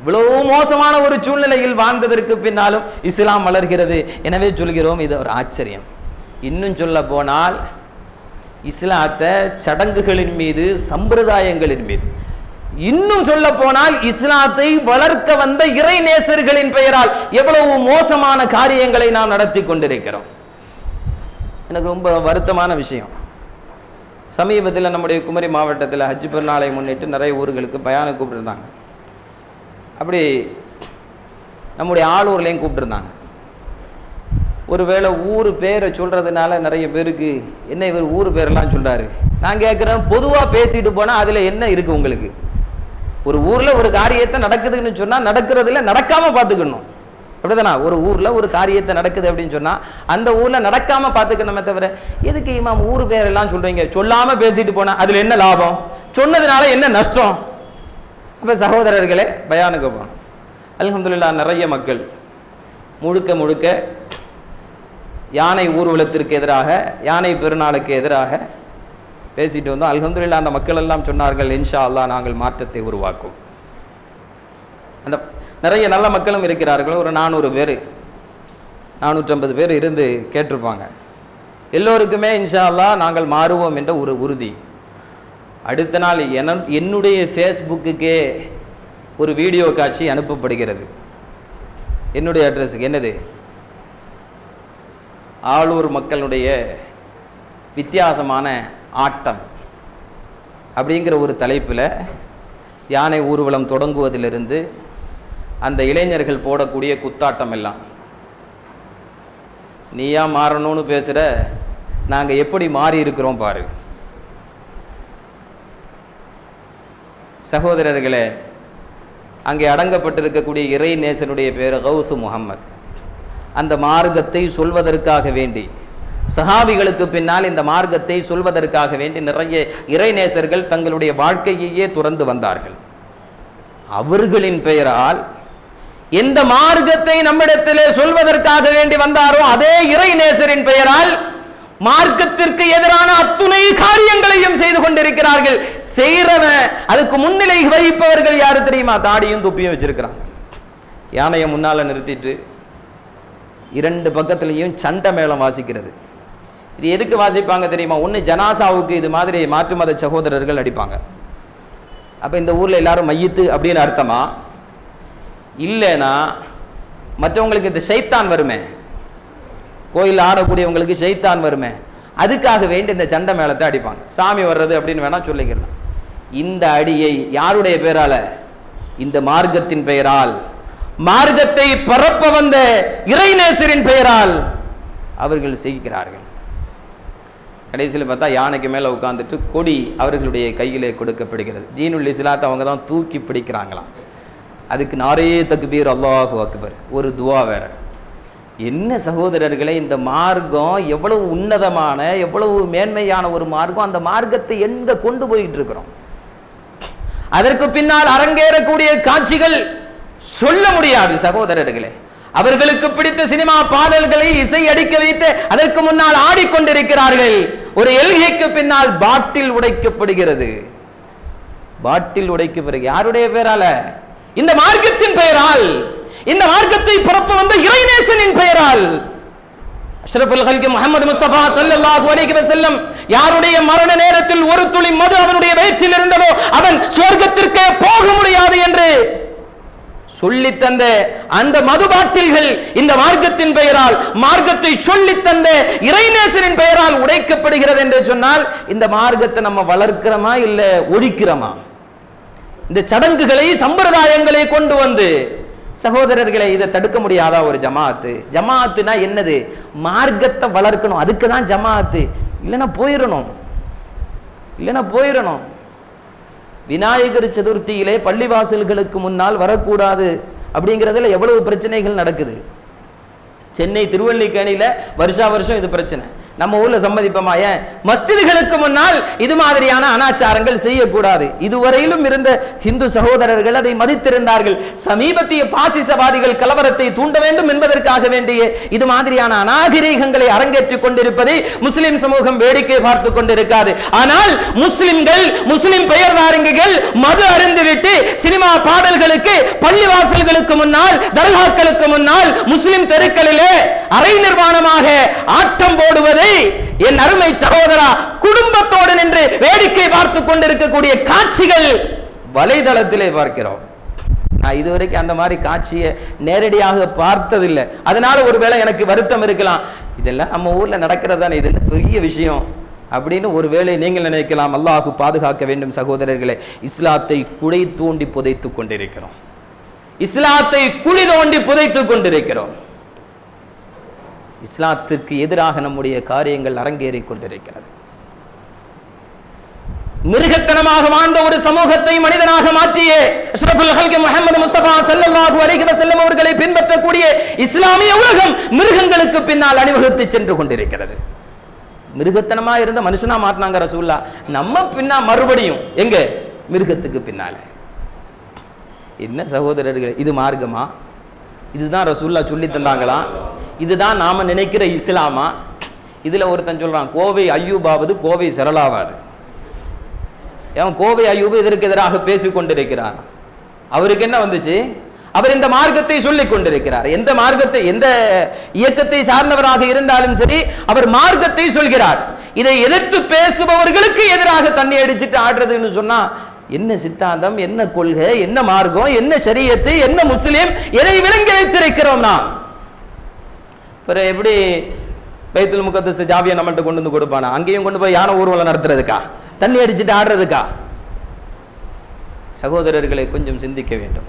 இவ்வளவு மோசமான ஒரு சூழ்நிலையில் வாழ்ந்ததற்கு பின்னாலும் இஸ்லாம் வளர்கிறது. எனவே சொல்கிறோம், இது ஒரு ஆச்சரியம். இன்னும் சொல்ல போனால் இஸ்லாத்தை சடங்குகளின் மீது, சம்பிரதாயங்களின் மீது, இன்னும் சொல்ல போனால் இஸ்லாத்தை வளர்க்க வந்த இறை நேசர்களின் பெயரால் எவ்வளவு மோசமான காரியங்களை நாம் நடத்தி கொண்டிருக்கிறோம். எனக்கு ரொம்ப வருத்தமான விஷயம், சமீபத்தில் நம்முடைய குமரி மாவட்டத்தில் ஹஜ் பெருநாளை முன்னிட்டு நிறைய ஊர்களுக்கு பயானை கூப்பிட்டுருந்தாங்க. அப்படி நம்முடைய ஆளூர்லையும் கூப்பிட்டுருந்தாங்க. ஒருவேளை ஊர் பேரை சொல்றதுனால நிறைய பேருக்கு என்ன இவர் ஊர் பேரெல்லாம் சொல்றாரு. நான் கேட்குறேன், பொதுவாக பேசிட்டு போனால் அதில் என்ன இருக்கு உங்களுக்கு? ஒரு ஊரில் ஒரு காரியத்தை நடக்குதுன்னு சொன்னால் நடக்கிறதுல நடக்காமல் பார்த்துக்கணும், அப்படிதானா? ஒரு ஊரில் ஒரு காரியத்தை நடக்குது அப்படின்னு சொன்னால் அந்த ஊரில் நடக்காமல் பார்த்துக்கணுமே தவிர எதுக்கு இமாம் ஊர் பேரெல்லாம் சொல்கிறீங்க? சொல்லாமல் பேசிட்டு போனால் அதில் என்ன லாபம்? சொன்னதுனால என்ன நஷ்டம்? அப்போ சகோதரர்களே, பயானுக்கு போனோம். அல்ஹம்துலில்லாஹ் நிறைய மக்கள் முழுக்க முழுக்க யானை ஊர்வலத்திற்கு எதிராக, யானை பெருநாளுக்கு எதிராக பேசிட்டு வந்தோம். அல்ஹம்துலில்லாஹ் அந்த மக்கள் எல்லாம் சொன்னார்கள், இன்ஷா அல்லாஹ் நாங்கள் மாற்றத்தை உருவாக்கும். அந்த நிறைய நல்ல மக்களும் இருக்கிறார்கள். ஒரு 400 பேர் 450 பேர் இருந்து கேட்டிருப்பாங்க. எல்லோருக்குமே இன்ஷா அல்லாஹ் நாங்கள் மாறுவோம் என்ற ஒரு உறுதி. அடுத்த நாள் என்னுடைய ஃபேஸ்புக்குக்கே ஒரு வீடியோ காட்சி அனுப்பப்படுகிறது. என்னுடைய அட்ரஸுக்கு. என்னது? ஆளூர் மக்களுடைய வித்தியாசமான ஆட்டம் அப்படிங்கிற ஒரு தலைப்பில் யானை ஊர்வலம் தொடங்குவதிலிருந்து அந்த இளைஞர்கள் போடக்கூடிய குத்தாட்டம் எல்லாம். நீயா மாறணும்னு பேசுகிற, நாங்கள் எப்படி மாறி இருக்கிறோம் பாரு. சகோதரர்களே, அங்கே அடங்கப்பட்டிருக்கக்கூடிய இறை நேசனுடைய பேர் கௌசு முகம்மது. அந்த மார்க்கத்தை சொல்வதற்காக வேண்டி சஹாபிகளுக்கு பின்னால் இந்த மார்க்கத்தை சொல்வதற்காக வேண்டி நிறைய இறைநேசர்கள் தங்களுடைய வாழ்க்கையையே துறந்து வந்தார்கள். அவர்களின் பெயரால் எந்த மார்க்கத்தை நம்மிடத்திலே சொல்வதற்காக வேண்டி வந்தாரோ அதே இறைநேசரின் பெயரால் மார்க்கத்திற்கு எதிரான அத்துணை காரியங்களையும் செய்து கொண்டிருக்கிறார்கள். செய்றவன் அதுக்கு முன்னிலை வகிப்பவர்கள் யாரு தெரியுமா? தாடியும் தொப்பியும் வச்சிருக்கிறாங்க. யானையை முன்னால நிறுத்திட்டு 2 பக்கத்திலையும் சண்டை மேளம் வாசிக்கிறது. இது எதுக்கு வாசிப்பாங்க தெரியுமா? ஒன்று ஜனாசாவுக்கு இது மாதிரி மாற்று மத சகோதரர்கள் அடிப்பாங்க. அப்போ இந்த ஊரில் எல்லாரும் மையத்து அப்படின்னு அர்த்தமா? இல்லைன்னா மற்றவங்களுக்கு இந்த ஷைத்தான் வருமே, கோயிலில் ஆடக்கூடியவங்களுக்கு ஷைத்தான் வருமே, அதுக்காக வேண்டி இந்த சண்டை மேளத்தை அடிப்பாங்க. சாமி வர்றது அப்படின்னு வேணா சொல்லிக்கலாம். இந்த அடியை யாருடைய பெயரால? இந்த மார்க்கத்தின் பெயரால், மார்க்கத்தை பரப்ப வந்த இறைநேசரின் பெயரால் அவர்கள் செய்கிறார்கள். கடைசியில் பார்த்தா யானைக்கு மேலே உட்காந்துட்டு கொடி அவர்களுடைய கையிலே கொடுக்கப்படுகிறது. தீனுல் இஸ்லாத்தை அவங்க தான் தூக்கி பிடிக்கிறாங்களாம். அதுக்கு நாரே தக்பீர் அல்லாஹு அக்பர், ஒரு துவா வேற. என்ன சகோதரர்களே, இந்த மார்க்கம் எவ்வளவு உன்னதமான எவ்வளவு மேன்மையான ஒரு மார்க்கம். அந்த மார்க்கத்தை எங்க கொண்டு போயிட்டு இருக்கிறோம்? அதற்கு பின்னால் அரங்கேறக்கூடிய காட்சிகள் சொல்ல முடியாது சகோதரர்களே. அவர்களுக்கு பிடித்த சினிமா பாடல்களை இசை அடிக்க வைத்து அதற்கு முன்னால் ஆடிக்கொண்டிருக்கிறார்கள். ஒரு எல்கைக்கு பின்னால் பாட்டில் உடைக்கப்படுகிறது. பாட்டில் உடைக்கப்படுகிறது யாருடைய பெயரால? இந்த மார்க்கத்தின் பெயரால், இந்த மார்க்கத்தை பரப்ப வந்த இறைநேசனின் பெயரால். அஷ்ரஃபுல் ஹல்கி முஹம்மது முஸ்தபா ஸல்லல்லாஹு அலைஹி வஸல்லம் யாருடைய மரண நேரத்தில் ஒரு துளி மது அவனுடைய வயிற்றில் இருந்ததோ அவன் சொர்க்கத்திற்கே போக முடியாது என்று சொல்லி தந்த அந்த மது பாட்டில்கள் இந்த மார்க்கத்தின் பெயரால், மார்க்கத்தை சொல்லி தந்த இறைநேசரின் பெயரால் உடைக்கப்படுகிறது என்று சொன்னால் இந்த மார்க்கத்தை நம்ம வளர்க்கிறோமா இல்ல ஒழிக்கிறோமா? இந்த சடங்குகளை சம்பிரதாயங்களை கொண்டு வந்து சகோதரர்களை இதை தடுக்க முடியாதா ஒரு ஜமாஅத்து? ஜமாஅத்துனா என்னது? மார்க்கத்தை வளர்க்கணும், அதுக்கு தான் ஜமாஅத்து. இல்லைன்னா போயிடணும். விநாயகர் சதுர்த்தியிலே பள்ளிவாசல்களுக்கு முன்னால் வரக்கூடாது அப்படிங்கிறதுல எவ்வளவு பிரச்சனைகள் நடக்குது. சென்னை திருவல்லிக்கேணியில வருஷா வருஷம் இது பிரச்சனை. நம்ம ஊர்ல சம்மதிப்போமா? ஏன் மஸ்ஜிதுகளுக்கு முன்னால் இது மாதிரியான அனாச்சாரங்கள் செய்யக்கூடாது. இதுவரையிலும் இருந்த இந்து சகோதரர்கள் அதை மதித்திருந்தார்கள். சமீபத்திய பாசிசவாதிகள் கலவரத்தை தூண்ட வேண்டும் என்பதற்காக வேண்டிய இது மாதிரியான அநாகரீகங்களை அரங்கேற்றிக் கொண்டிருப்பதை முஸ்லிம் சமூகம் வேடிக்கை பார்த்து கொண்டிருக்காது. ஆனால் முஸ்லிம்கள், முஸ்லிம் பெயர்தாரங்கிகள் மது அருந்துவிட்டு சினிமா பாடல்களுக்கு பள்ளிவாசல்களுக்கு முன்னால், தர்காக்களுக்கு முன்னால், முஸ்லிம் தெருக்களிலே அரை நிர்வாணமாக ஆட்டம் போடுவது என் அருமை சகோதரா குடும்பத்தோடு நின்று வேடிக்கை பார்த்து கொண்டிருக்கக்கூடிய காட்சிகள் வலைதளத்திலே பார்க்கிறோம். நான் இதுவரைக்கும் அந்த மாதிரி காட்சியை நேரடியாக பார்த்ததில்லை. அதனால ஒருவேளை எனக்கு வருத்தம் இருக்கலாம். இதெல்லாம் நம்ம ஊர்ல நடக்கிறதானே, இது பெரிய விஷயம் அப்படின்னு ஒருவேளை நீங்கள் நினைக்கலாம். அல்லாஹ் பாதுகாக்க வேண்டும் சகோதரர்களே. இஸ்லாத்தை குழி தோண்டி புதைத்துக் கொண்டிருக்கிறோம். இஸ்லாத்தை குழி தோண்டி புதைத்துக் கொண்டிருக்கிறோம். இஸ்லாத்திற்கு எதிராக நம்முடைய காரியங்கள் அரங்கேறி கொண்டிருக்கிறது. மிருகத்தனமாக வாழ்ந்த ஒரு சமூகத்தை மனிதனாக மாற்றிய அஷ்ரஃபுல் ஹல்கி முஹம்மது முஸ்தபா ஸல்லல்லாஹு அலைஹி வஸல்லம் அவர்களை பின்பற்றக்கூடிய இஸ்லாமிய உலகம் மிருகங்களுக்கு பின்னால் அணிவகுத்து சென்று கொண்டிருக்கிறது. மிருகத்தனமா இருந்த மனுஷனா மாட்டினாங்க ரசூலுல்லாஹ். நம்ம பின்னா மறுபடியும் எங்க? மிருகத்துக்கு பின்னால. என்ன சகோதரர்களே, இது மார்க்கமா? இதுதான் ரசூலுல்லாஹ் சொல்லி தந்தாங்களா? இதுதான் நாம நினைக்கிற இஸ்லாமா? இதுல ஒருத்தன் சொல்றான் கோவை ஐயூபாவது கோவை சரளாவாது. அவன் கோவை ஐயூப் இதற்கு எதிராக பேசிக் கொண்டிருக்கிறார். அவருக்கு என்ன வந்துச்சு? அவர் இந்த மார்க்கத்தை சொல்லிக் கொண்டிருக்கிறார். எந்த மார்க்கத்தை, எந்த இயக்கத்தை சார்ந்தவராக இருந்தாலும் சரி, அவர் மார்க்கத்தை சொல்கிறார். இதை எதிர்த்து பேசுபவர்களுக்கு எதிராக தண்ணி அடிச்சுட்டு ஆடுறதுன்னு சொன்னா என்ன சித்தாந்தம், என்ன கொள்கை, என்ன மார்க்கம், என்ன ஷரியத்து, என்ன முஸ்லிம், எதை விளங்கி வைத்திருக்கிறோம் நாம்? எப்படி பைத்துல் முகத்தஸ் ஜாபியை நம்மள்ட்ட கொண்டு வந்து கொடுப்பானா? அங்கேயும் கொண்டு போய் யானை ஊர்வலம் நடத்துறதுக்கா? தண்ணி அடிச்சுட்டு ஆடுறதுக்கா? சகோதரர்களை கொஞ்சம் சிந்திக்க வேண்டும்.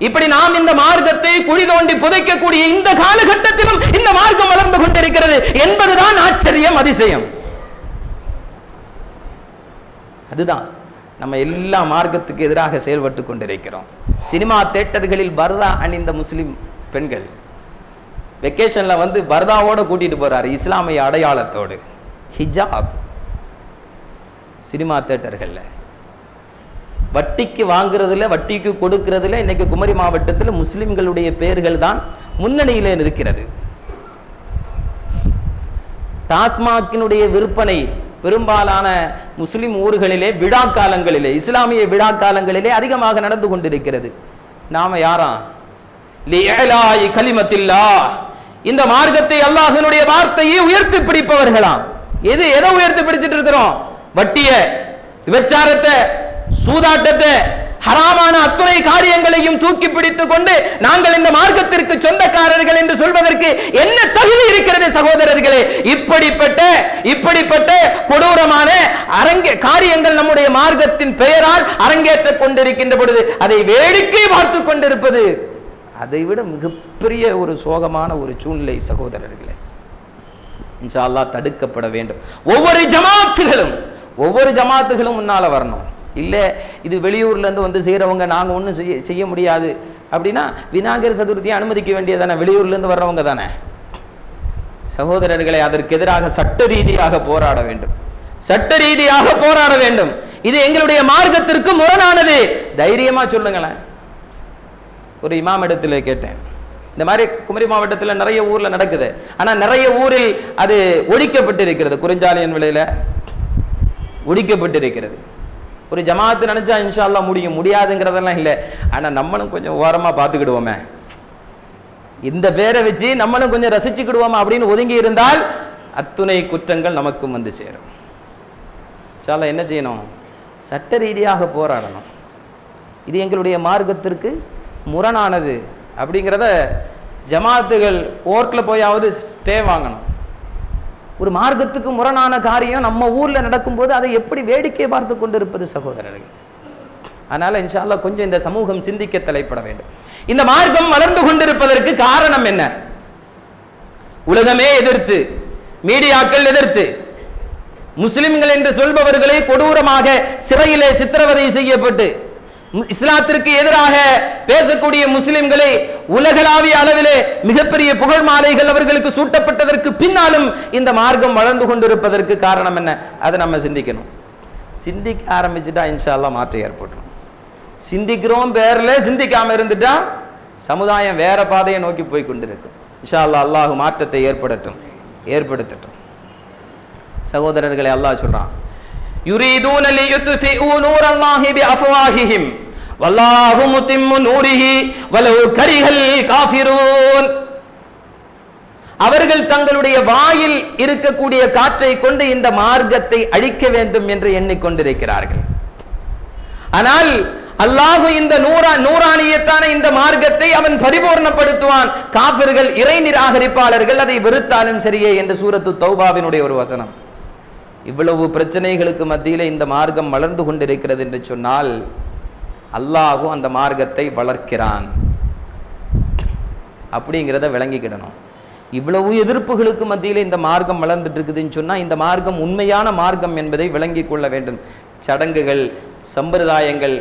இப்படி நாம் இந்த மார்க்கத்தை குழி தோண்டி புதைக்கக்கூடிய இந்த காலகட்டத்திலும் இந்த மார்க்கம் வளர்ந்து கொண்டிருக்கிறது என்பதுதான் ஆச்சரியம், அதிசயம். அதுதான் நம்ம எல்லா மார்க்கத்துக்கு எதிராக செயல்பட்டு கொண்டிருக்கிறோம். சினிமா தியேட்டர்களில் பர்தா அணிந்த முஸ்லிம் பெண்கள், வெக்கேஷன்ல வந்து பர்தாவோட கூட்டிட்டு போறாரு, இஸ்லாமிய அடையாளத்தோடு. ஹிஜாப். சினிமா தியேட்டர்கள்ல வட்டிக்கு வாங்குறதுல, வட்டிக்கு கொடுக்கிறதுல இன்னைக்கு குமரி மாவட்டத்தில் முஸ்லிம்களுடைய பெயர்கள் தான் முன்னணியிலே இருக்கிறது. டாஸ்மாகினுடைய விற்பனை பெரும்பாலான முஸ்லிம் ஊர்களிலே விழா காலங்களிலே, இஸ்லாமிய விழா காலங்களிலே அதிகமாக நடந்து கொண்டிருக்கிறது. நாம யாரா? லிஇலாஇ கலிமத்தில்லாஹ், இந்த மார்க்கத்தை அல்லாஹ்வினுடைய வார்த்தையை உயர்த்தி பிடிப்பவர்களாம். எதை உயர்த்தி பிடிச்சிட்டு இருக்கிறோம்? வட்டிய, விபச்சாரத்தை, சூதாட்டத்தை, ஹராமான அத்துணை காரியங்களையும் தூக்கி பிடித்துக் கொண்டு நாங்கள் இந்த மார்க்கத்திற்கு சொந்தக்காரர்கள் என்று சொல்வதற்கு என்ன தகுதி இருக்கிறது சகோதரர்களே? இப்படிப்பட்ட கொடூரமான காரியங்கள் நம்முடைய மார்க்கத்தின் பெயரால் அரங்கேற்ற கொண்டிருக்கின்ற பொழுது அதை வேடிக்கை பார்த்து கொண்டிருப்பது அதைவிட மிகப்பெரிய ஒரு சோகமான ஒரு சூழ்நிலை சகோதரர்களே. இன்ஷா அல்லாஹ் தடுக்கப்பட வேண்டும். ஒவ்வொரு ஜமாத்துகளும் முன்னால வரணும். இல்லை இது வெளியூர்ல இருந்து வந்து செய்யறவங்க நாங்க ஒன்றும் செய்ய முடியாது அப்படின்னா விநாயகர் சதுர்த்தியை அனுமதிக்க வேண்டியதானே? வெளியூர்ல இருந்து வர்றவங்க தானே சகோதரர்களை. அதற்கு எதிராக சட்ட ரீதியாக போராட வேண்டும், சட்ட ரீதியாக போராட வேண்டும். இது எங்களுடைய மார்க்கத்திற்கு முரணானது. தைரியமா சொல்லுங்களேன். ஒரு இமாம் இடத்துல கேட்டேன், இந்த மாதிரி குமரி மாவட்டத்தில் நிறைய ஊர்ல நடக்குது, ஆனா நிறைய ஊரில் அது ஒழிக்கப்பட்டிருக்கிறது. குறிஞ்சாலையின் விலையில ஒழிக்கப்பட்டிருக்கிறது. ஒரு ஜமாத்து நினைச்சா இன்ஷா அல்லாஹ் முடியாதுங்கிறதெல்லாம் இல்லை. ஆனா நம்மளும் கொஞ்சம் ஓரமா பார்த்துக்கிடுவோமே, இந்த பேரை வச்சு நம்மளும் கொஞ்சம் ரசிச்சுக்கிடுவோமா அப்படின்னு ஒதுங்கி இருந்தால் அத்துணை குற்றங்கள் நமக்கும் வந்து சேரும். இன்ஷா அல்லாஹ் என்ன செய்யணும்? சட்ட ரீதியாக போராடணும். இது எங்களுடைய மார்க்கத்திற்கு முரணானது அப்படிங்கிறத ஜமாத்துகள் கோர்ட்ல போயாவது ஸ்டே வாங்கணும். ஒரு மார்க்கத்துக்கு முரணான காரியம் நம்ம ஊர்ல நடக்கும்போது அதை எப்படி வேடிக்கை பார்த்து கொண்டிருப்பது சகோதரர்கள்? அதனால இன்ஷா அல்லாஹ் கொஞ்சம் இந்த சமூகம் சிந்திக்க தலைப்பட வேண்டும். இந்த மார்க்கம் வளர்ந்து கொண்டிருப்பதற்கு காரணம் என்ன? உலகமே எதிர்த்து, மீடியாக்கள் எதிர்த்து, முஸ்லிம்கள் என்று சொல்பவர்களை கொடூரமாக சிறையிலே சித்திரவதை செய்யப்பட்டு இஸ்லாத்திற்கு எதிராக பேசக்கூடிய முஸ்லிம்களை உலகளாவிய அளவிலே மிகப்பெரிய புகழ் மாலைகள் அவர்களுக்கு சூட்டப்பட்டதற்கு பின்னாலும் இந்த மார்க்கம் வளர்ந்து கொண்டிருப்பதற்கு காரணம் என்ன? அதை நம்ம சிந்திக்கணும். சிந்திக்க ஆரம்பிச்சுட்டா இன்ஷா அல்லாஹ் மாற்றம் ஏற்படும். சிந்திக்கிறோம் பேர்ல சிந்திக்காம இருந்துட்டா சமுதாயம் வேற பாதையை நோக்கி போய் கொண்டிருக்கும். இன்ஷா அல்லாஹ் அல்லாஹ் மாற்றத்தை ஏற்படுத்தட்டும். சகோதரர்களை அல்லாஹ் சொல்றான், யுரீதூன லியுத்ஃபிஉ நூரல்லாஹி பிஅஃவாஹிஹிம் வல்லாஹு முத்திம்மு நூரிஹி வலவ் கரிஹல் காஃபிரூன். அவர்கள் தங்களுடைய வாயில் இருக்கக்கூடிய காற்றை கொண்டு இந்த மார்க்கத்தை அழிக்க வேண்டும் என்று எண்ணிக்கொண்டிருக்கிறார்கள். ஆனால் அல்லாஹ் இந்த நூறானியத்தான இந்த மார்க்கத்தை அவன் பரிபூர்ணப்படுத்துவான். காஃபிர்கள், இறை நிராகரிப்பாளர்கள் அதை வெறுத்தாலும் சரியே என்று சூரத்து தௌபாவினுடைய ஒரு வசனம். இவ்வளவு பிரச்சனைகளுக்கு மத்தியில் இந்த மார்க்கம் வளர்ந்து கொண்டிருக்கிறது என்று சொன்னால் அல்லாஹ்வும் அந்த மார்க்கத்தை வளர்க்கிறான் அப்படிங்கிறத விளங்கிக்கிடணும். இவ்வளவு எதிர்ப்புகளுக்கு மத்தியில் இந்த மார்க்கம் வளர்ந்துட்டு இருக்குதுன்னு சொன்னா இந்த மார்க்கம் உண்மையான மார்க்கம் என்பதை விளங்கி கொள்ள வேண்டும். சடங்குகள், சம்பிரதாயங்கள்,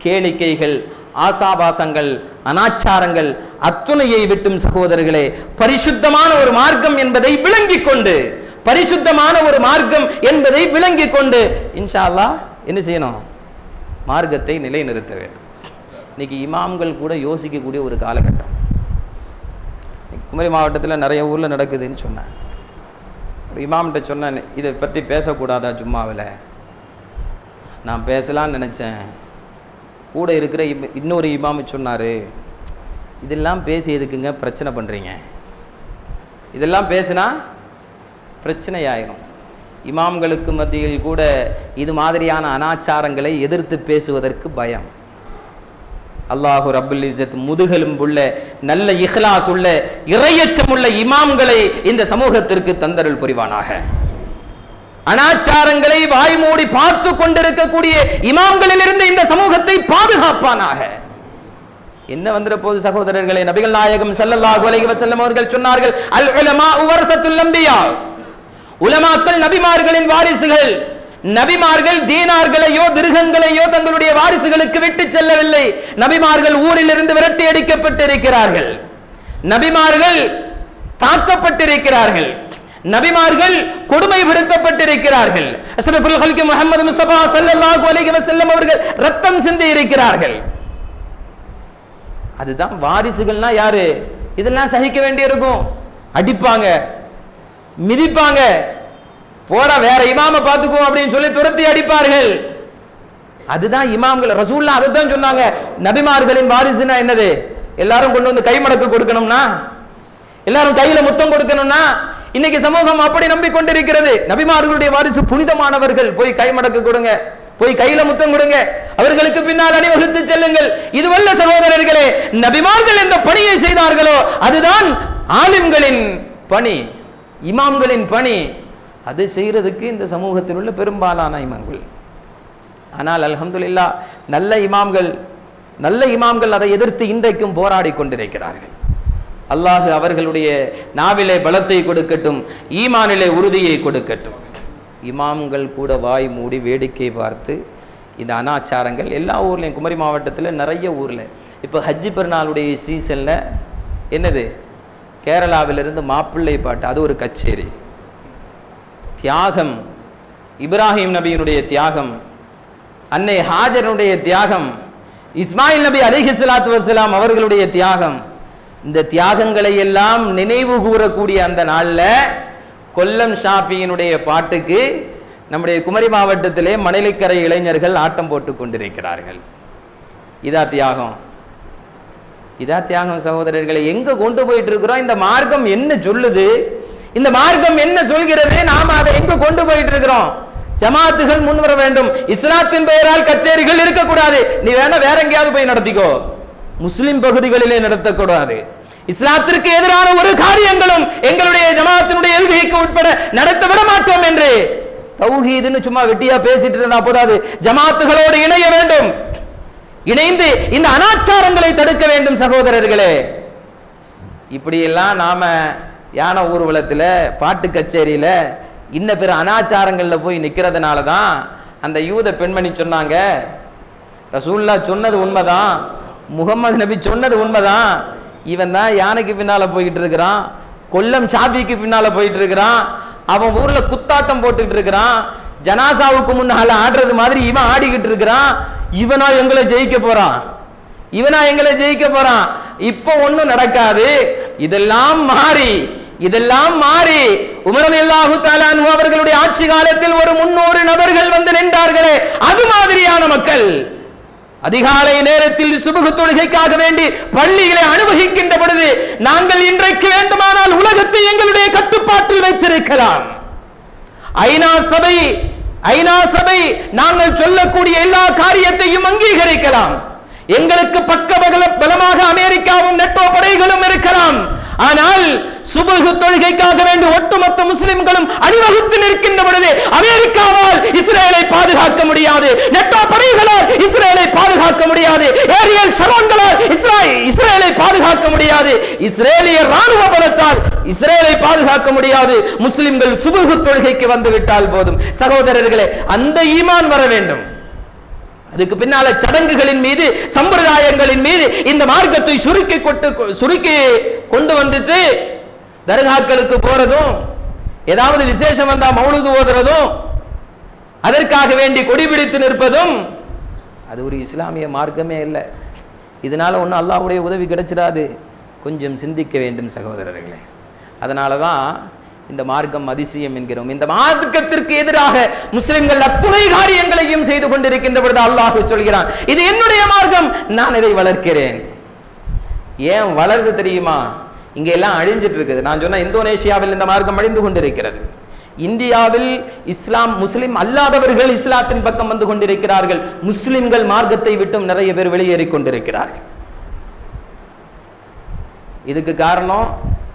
கேளிக்கைகள், ஆசாபாசங்கள், அனாச்சாரங்கள் அத்துணையை விட்டும் சகோதரர்களே பரிசுத்தமான ஒரு மார்க்கம் என்பதை விளங்கிக் கொண்டு, பரிசுத்தமான ஒரு மார்க்கம் என்பதை விளங்கிக் கொண்டு இன்ஷா அல்லாஹ் என்ன செய்யணும்? மார்க்கத்தை நிலைநிறுத்த வேண்டும். இன்னைக்கு இமாம்கள் கூட யோசிக்கக்கூடிய ஒரு காலகட்டம். குமரி மாவட்டத்தில் நிறைய ஊரில் நடக்குதுன்னு சொன்னேன். ஒரு இமாம்கிட்ட சொன்னேன், இதை பற்றி பேசக்கூடாதா ஜும்மாவில்? நான் பேசலான்னு நினச்சேன். கூட இருக்கிற இன்னொரு இமாம் சொன்னார், இதெல்லாம் பேசி எதுக்குங்க பிரச்சனை பண்ணுறீங்க? இதெல்லாம் பேசினா பிரச்சனை ஆயிரும். இமாம்களுக்கு மத்தியில் கூட இது மாதிரியான அனாச்சாரங்களை எதிர்த்து பேசுவதற்கு பயம். அல்லாஹு ரப்புல் இஸ்ஸத் முதுகெலும்புள்ள நல்ல இஹ்லாஸ் உள்ள இறையச்சம் உள்ள இமாம்களை இந்த சமூகத்திற்கு தந்தருள் புரிவானாக. அனாச்சாரங்களை வாய் மூடி பார்த்து கொண்டிருக்கக்கூடிய இமாம்களிலிருந்து இந்த சமூகத்தை பாதுகாப்பானாக. என்ன வந்துற போது சகோதரர்களே, நபிகள் நாயகம் ஸல்லல்லாஹு அலைஹி வஸல்லம் அவர்கள் சொன்னார்கள், அல் உலமாஉ வரஸத்துல் அன்பியா, உலமாக்கள் நபிமார்களின் வாரிசுகள். நபிமார்கள் தீனார்களையோ திருகங்களையோ தங்களுடைய வாரிசுகளுக்கு விட்டு செல்லவில்லை. நபிமார்கள் ஊரில் இருந்து விரட்டி அடிக்கப்பட்டிருக்கிறார்கள். நபிமார்கள் தாக்கப்பட்டிருக்கிறார்கள், நபிமார்கள் கொடுமைப்படுத்தப்பட்டிருக்கிறார்கள், அஷ்ரஃபுல் ஹல்கி முஹம்மது முஸ்தபா ஸல்லல்லாஹு அலைஹி வஸல்லம் அவர்கள் ரத்தம் சிந்தி இருக்கிறார்கள். அதுதான் வாரிசுகள்னா யாரு? இதெல்லாம் சகிக்க வேண்டி இருக்கும். அடிப்பாங்க, மிதிப்பாங்க, போடா வேற இமாம பார்த்துக்குவோம் அப்படின்னு சொல்லி துரத்தி அடிப்பார்கள். அதுதான் இமாம்கள். ரசூலுல்லாஹ் அதைத்தான் சொன்னாங்க. நபிமார்களின் வாரிசுனா என்னது? எல்லாரும் கொண்டு வந்து கைமடக்கு கொடுக்கணும்னா, எல்லாரும் கையில முத்தம் கொடுக்கணும்னா, இன்னைக்கு சமூகம் அப்படி நம்பிக்கொண்டிருக்கிறது. நபிமார்களுடைய வாரிசு புனிதமானவர்கள், போய் கைமடக்கு கொடுங்க, போய் கையில முத்தம் கொடுங்க, அவர்களுக்கு பின்னால் அணிவகுத்து செல்லுங்கள். இதுவல்ல சகோதரர்களே, நபிமார்கள் எந்த பணியை செய்தார்களோ அதுதான் ஆலிம்களின் பணி, இமாம்களின் பணி. அது செய்யறதுக்கு இந்த சமூகத்தில் உள்ள பெரும்பாலான இமாம்கள். ஆனால் அல்ஹம்துலில்லாஹ் நல்ல இமாம்கள் அதை எதிர்த்து இன்றைக்கும் போராடி கொண்டிருக்கிறார்கள். அல்லாஹ் அவர்களுடைய நாவிலே பலத்தை கொடுக்கட்டும், ஈமானிலே உறுதியை கொடுக்கட்டும். இமாம்கள் கூட வாய் மூடி வேடிக்கை பார்த்து இந்த அனாச்சாரங்கள் எல்லா ஊர்லையும், குமரி மாவட்டத்தில் நிறைய ஊரில் இப்போ ஹஜ்ஜி பெருநாளுடைய சீசனில் என்னது, கேரளாவிலிருந்து மாப்பிள்ளை பாட்டு, அது ஒரு கச்சேரி. தியாகம், இப்ராஹிம் நபியினுடைய தியாகம், அன்னை ஹாஜருடைய தியாகம், இஸ்மாயில் நபி அலைஹிஸ்ஸலாத்து வஸ்ஸலாம் அவர்களுடைய தியாகம். இந்த தியாகங்களை எல்லாம் நினைவு கூறக்கூடிய அந்த நாளில் கொல்லம் ஷாஃபியினுடைய பாட்டுக்கு நம்முடைய குமரி மாவட்டத்திலே மணலிக்கரை இளைஞர்கள் ஆட்டம் போட்டு கொண்டிருக்கிறார்கள். இதா தியாகம்? இதா தியாகம் சகோதரர்களை? எங்க கொண்டு போயிட்டு இருக்கிறோம்? இந்த மார்க்கம் என்ன சொல்லுது? இந்த மார்க்கம் என்ன சொல்கிறது? நாம அதை எங்க கொண்டு போயிட்டு இருக்கிறோம்? ஜமாத்துகள் முன்வர வேண்டும். இஸ்லாத்தின் பெயரால் கச்சேரிகள் இருக்கக்கூடாது. நீ வேணா வேற எங்கேயாவது போய் நடத்திக்கோ, முஸ்லிம் பகுதிகளிலே நடத்தக்கூடாது. இஸ்லாத்திற்கு எதிரான ஒரு காரியங்களும் எங்களுடைய ஜமாத்தினுடைய எல்கைக்கு உட்பட நடத்த விட மாட்டோம் என்று தௌஹீதுன்னு சும்மா வெட்டியா பேசிட்டு இருந்தா போதாது. ஜமாத்துகளோடு இணைய வேண்டும், இணைந்து இந்த அனாச்சாரங்களை தடுக்க வேண்டும் சகோதரர்களே. இப்படியெல்லாம் நாம யானை ஊர்வலத்தில், பாட்டு கச்சேரியில, இன்ன பிற அனாச்சாரங்கள்ல போய் நிக்கிறதுனால தான் அந்த யூத பெண்மணி சொன்னாங்க, ரசூலுல்லாஹ் சொன்னது உண்மைதான், முகமது நபி சொன்னது உண்மைதான், இவன் தான் யானைக்கு பின்னால போயிட்டு இருக்கிறான், கொல்லம் சாபிக்கு பின்னால போயிட்டு இருக்கிறான், அவன் ஊர்ல குத்தாட்டம் போட்டுட்டு இருக்கிறான், ஜனாசாவுக்கு முன்னால ஆடுறது மாதிரி இவன் ஆடிக்கிட்டு இருக்கிறான், இவனா எங்களை ஜெயிக்க போறான், இவனா எங்களை ஜெயிக்க போறான். இப்போ ஒண்ணும் நடக்காது. இதெல்லாம் மாறி உமர் ரலியல்லாஹு தஆலா அன்ஹு அவர்களுடைய ஆட்சி காலத்தில் ஒரு 300 நபர்கள் வந்து நின்றார்களே, அது மாதிரியான மக்கள் அதிகாலை நேரத்தில் சுபஹ் தொழுகைக்காக வேண்டி பள்ளிகளை அனுபவிக்கின்ற பொழுது நாங்கள் இன்றைக்கு வேண்டுமானால் உலகத்தை எங்களுடைய கட்டுப்பாட்டில் வைத்திருக்கலாம். ஐநா சபை நாங்கள் சொல்லக்கூடிய எல்லா காரியத்தையும் அங்கீகரிக்கலாம். எங்களுக்கு பக்க பலமாக அமெரிக்காவும் நெட்டோ படைகளும் இருக்கலாம். ஆனால் சுபஹ் தொழுகைக்காக வேண்டி ஒட்டுமொத்த முஸ்லிம்களும் அணிவகுத்து நிற்கின்ற பொழுது அமெரிக்காவால் இஸ்ரேலை பாதுகாக்க முடியாது, நெட்டோ படைகளால் இஸ்ரேலை பாதுகாக்க முடியாது, ஏரியல் ஷரோன்களால் இஸ்ரேலை பாதுகாக்க முடியாது, இஸ்ரேலிய ராணுவ பலத்தால் இஸ்ரேலை பாதுகாக்க முடியாது. முஸ்லிம்கள் சுபஹ் தொழுகைக்கு வந்து விட்டால் போதும். சகோதரர்களே, அந்த ஈமான் வர வேண்டும். அதுக்கு பின்னால சடங்குகளின் மீது, சம்பிரதாயங்களின் மீது இந்த மார்க்கத்தை சுருக்கி கொண்டு வந்துட்டு தர்காக்களுக்கு போறதும், ஏதாவது விசேஷம் வந்தா மௌலூது ஓதுறதும், அதற்காக வேண்டி கொடிபிடித்து நிற்பதும், அது ஒரு இஸ்லாமிய மார்க்கமே இல்லை. இதனால ஒன்றும் அல்லாஹ்வுடைய உதவி கிடைச்சிடாது. கொஞ்சம் சிந்திக்க வேண்டும் சகோதரர்களே. அதனாலதான் இந்த மார்க்கம் அதிசயம் என்கிறோம். இந்த மார்க்கத்திற்கு எதிராக முஸ்லிம்கள் அத்துணை காரியங்களையும் செய்து கொண்டிருக்கின்ற பொழுது அல்லாஹ் சொல்கிறான், இது என்னுடைய மார்க்கம், நான் இதை வளர்க்கிறேன். ஏன் வளர்ந்து தெரியுமா? இங்க எல்லாம் அழிஞ்சிட்டு இருக்குது. நான் சொன்ன இந்தோனேஷியாவில் இந்த மார்க்கம் அழிந்து கொண்டிருக்கிறது. இந்தியாவில் முஸ்லிம் அல்லாதவர்கள் இஸ்லாத்தின் பக்கம் வந்து கொண்டிருக்கிறார்கள். முஸ்லிம்கள் மார்க்கத்தை விட்டும் நிறைய பேர் வெளியேறி கொண்டிருக்கிறார்கள். இதுக்கு காரணம்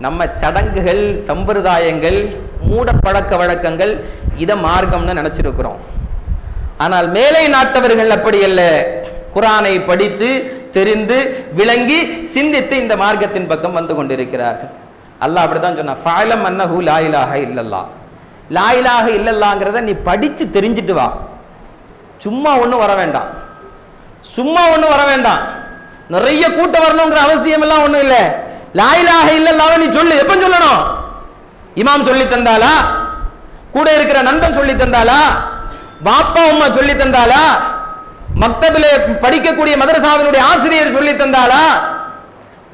நம்ம சடங்குகள், சம்பிரதாயங்கள், மூட பழக்க வழக்கங்கள், இதை மார்க்கம்னு நினைச்சிருக்கிறோம். ஆனால் மேலை நாட்டவர்கள் அப்படி அல்ல. குர்ஆனை படித்து தெரிந்து விளங்கி சிந்தித்து இந்த மார்க்கத்தின் பக்கம் வந்து கொண்டிருக்கிறார்கள். அல்லாஹ் அப்படிதான் சொன்னா, ஃபஅலம் அன்னஹு லா இலாஹ இல்லல்லாஹ். லா இலாஹ இல்லல்லாஹ்ங்கறத நீ படிச்சு தெரிஞ்சிட்டு வா. சும்மா ஒண்ணு வர வேண்டாம். நிறைய கூட்டம் வரணுங்கிற அவசியம் எல்லாம் ஒண்ணும் இல்லை. லா இலாஹ இல்லல்லாஹ் நீ சொல்லு. எப்ப சொல்லணும்? இமாம் சொல்லி தந்தாலா? கூட இருக்கிற நண்பன் சொல்லி தந்தாலா? பாப்பா அம்மா சொல்லி தந்தாலா? மக்தபிலே படிக்கக்கூடிய மதரசாவினுடைய ஆசிரியர் சொல்லி தந்தாலா?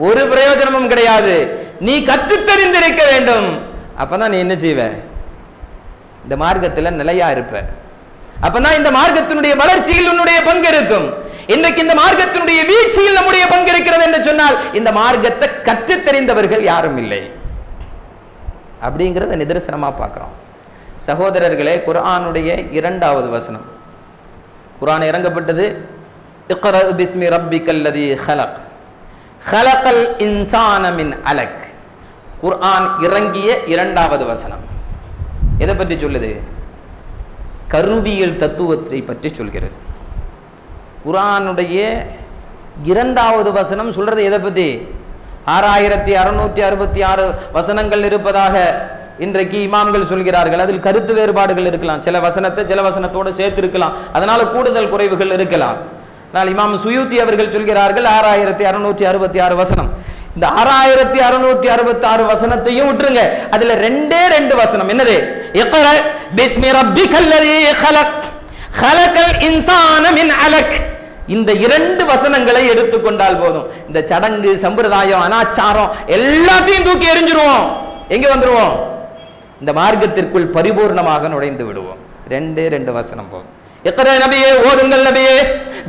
ஒரு பிரயோஜனமும் கிடையாது. நீ கற்றுத் தெரிந்திருக்க வேண்டும். அப்பதான் நீ என்ன செய்வ? இந்த மார்க்கத்தில் நிலையா இருப்ப. அப்பதான் இந்த மார்க்கத்தினுடைய வளர்ச்சியில் உன்னுடைய பங்கு இருக்கும். இன்றைக்கு இந்த மார்க்கத்தினுடைய வீழ்ச்சியில் நம்முடைய பங்கு இருக்கிறது என்று சொன்னால் இந்த மார்க்கத்தை கற்றுத் தெரிந்தவர்கள் யாரும் இல்லை அப்படிங்கிறத நிதர்சனமா பார்க்கிறோம். சகோதரர்களே, குர்ஆனுடைய 2வது வசனம். குர்ஆன் இறங்கப்பட்டது இக்ரா பிஸ்மி ரப்பிக்கல்லதீ ஹலக் ஹலகல் இன்சான மின் அலக். குர்ஆன் இறங்கிய 2வது வசனம் எதை பற்றி சொல்லுது? கருவியல் தத்துவத்தை பற்றி சொல்கிறது. குர்ஆனுடைய 2வது வசனம் சொல்றது எதை பத்தி? 6666 வசனங்கள் இருப்பதாக இன்றைக்கு இமாம்கள் சொல்கிறார்கள். அதில் கருத்து வேறுபாடுகள் இருக்கலாம். சில வசனத்தை சில வசனத்தோடு சேர்த்து இருக்கலாம். அதனால கூடுதல் குறைவுகள் இருக்கலாம். ஆனால் இமாம் சுயூத்தி அவர்கள் சொல்கிறார்கள் 6666 வசனம். இந்த 6666 வசனத்தையும் விட்டுருங்க. அதுல 2 வசனம் என்னது? இக்ரா பிஸ்மி ரப்பிக்கல்லதீ ஹலக் ஹலகல் இன்சான மின் அலக். இந்த 2 வசனங்களை எடுத்துக்கொண்டால் போதும். இந்த சடங்கு, சம்பிரதாயம், அனாச்சாரம் எல்லாத்தையும் தூக்கி எறிஞ்சிருவோம். எங்க வந்துருவோம்? இந்த மார்க்கத்திற்குள் பரிபூர்ணமாக நுழைந்து விடுவோம். 2 வசனம் போதும். இக்ரா நபியே, ஓதுங்கள் நபியே,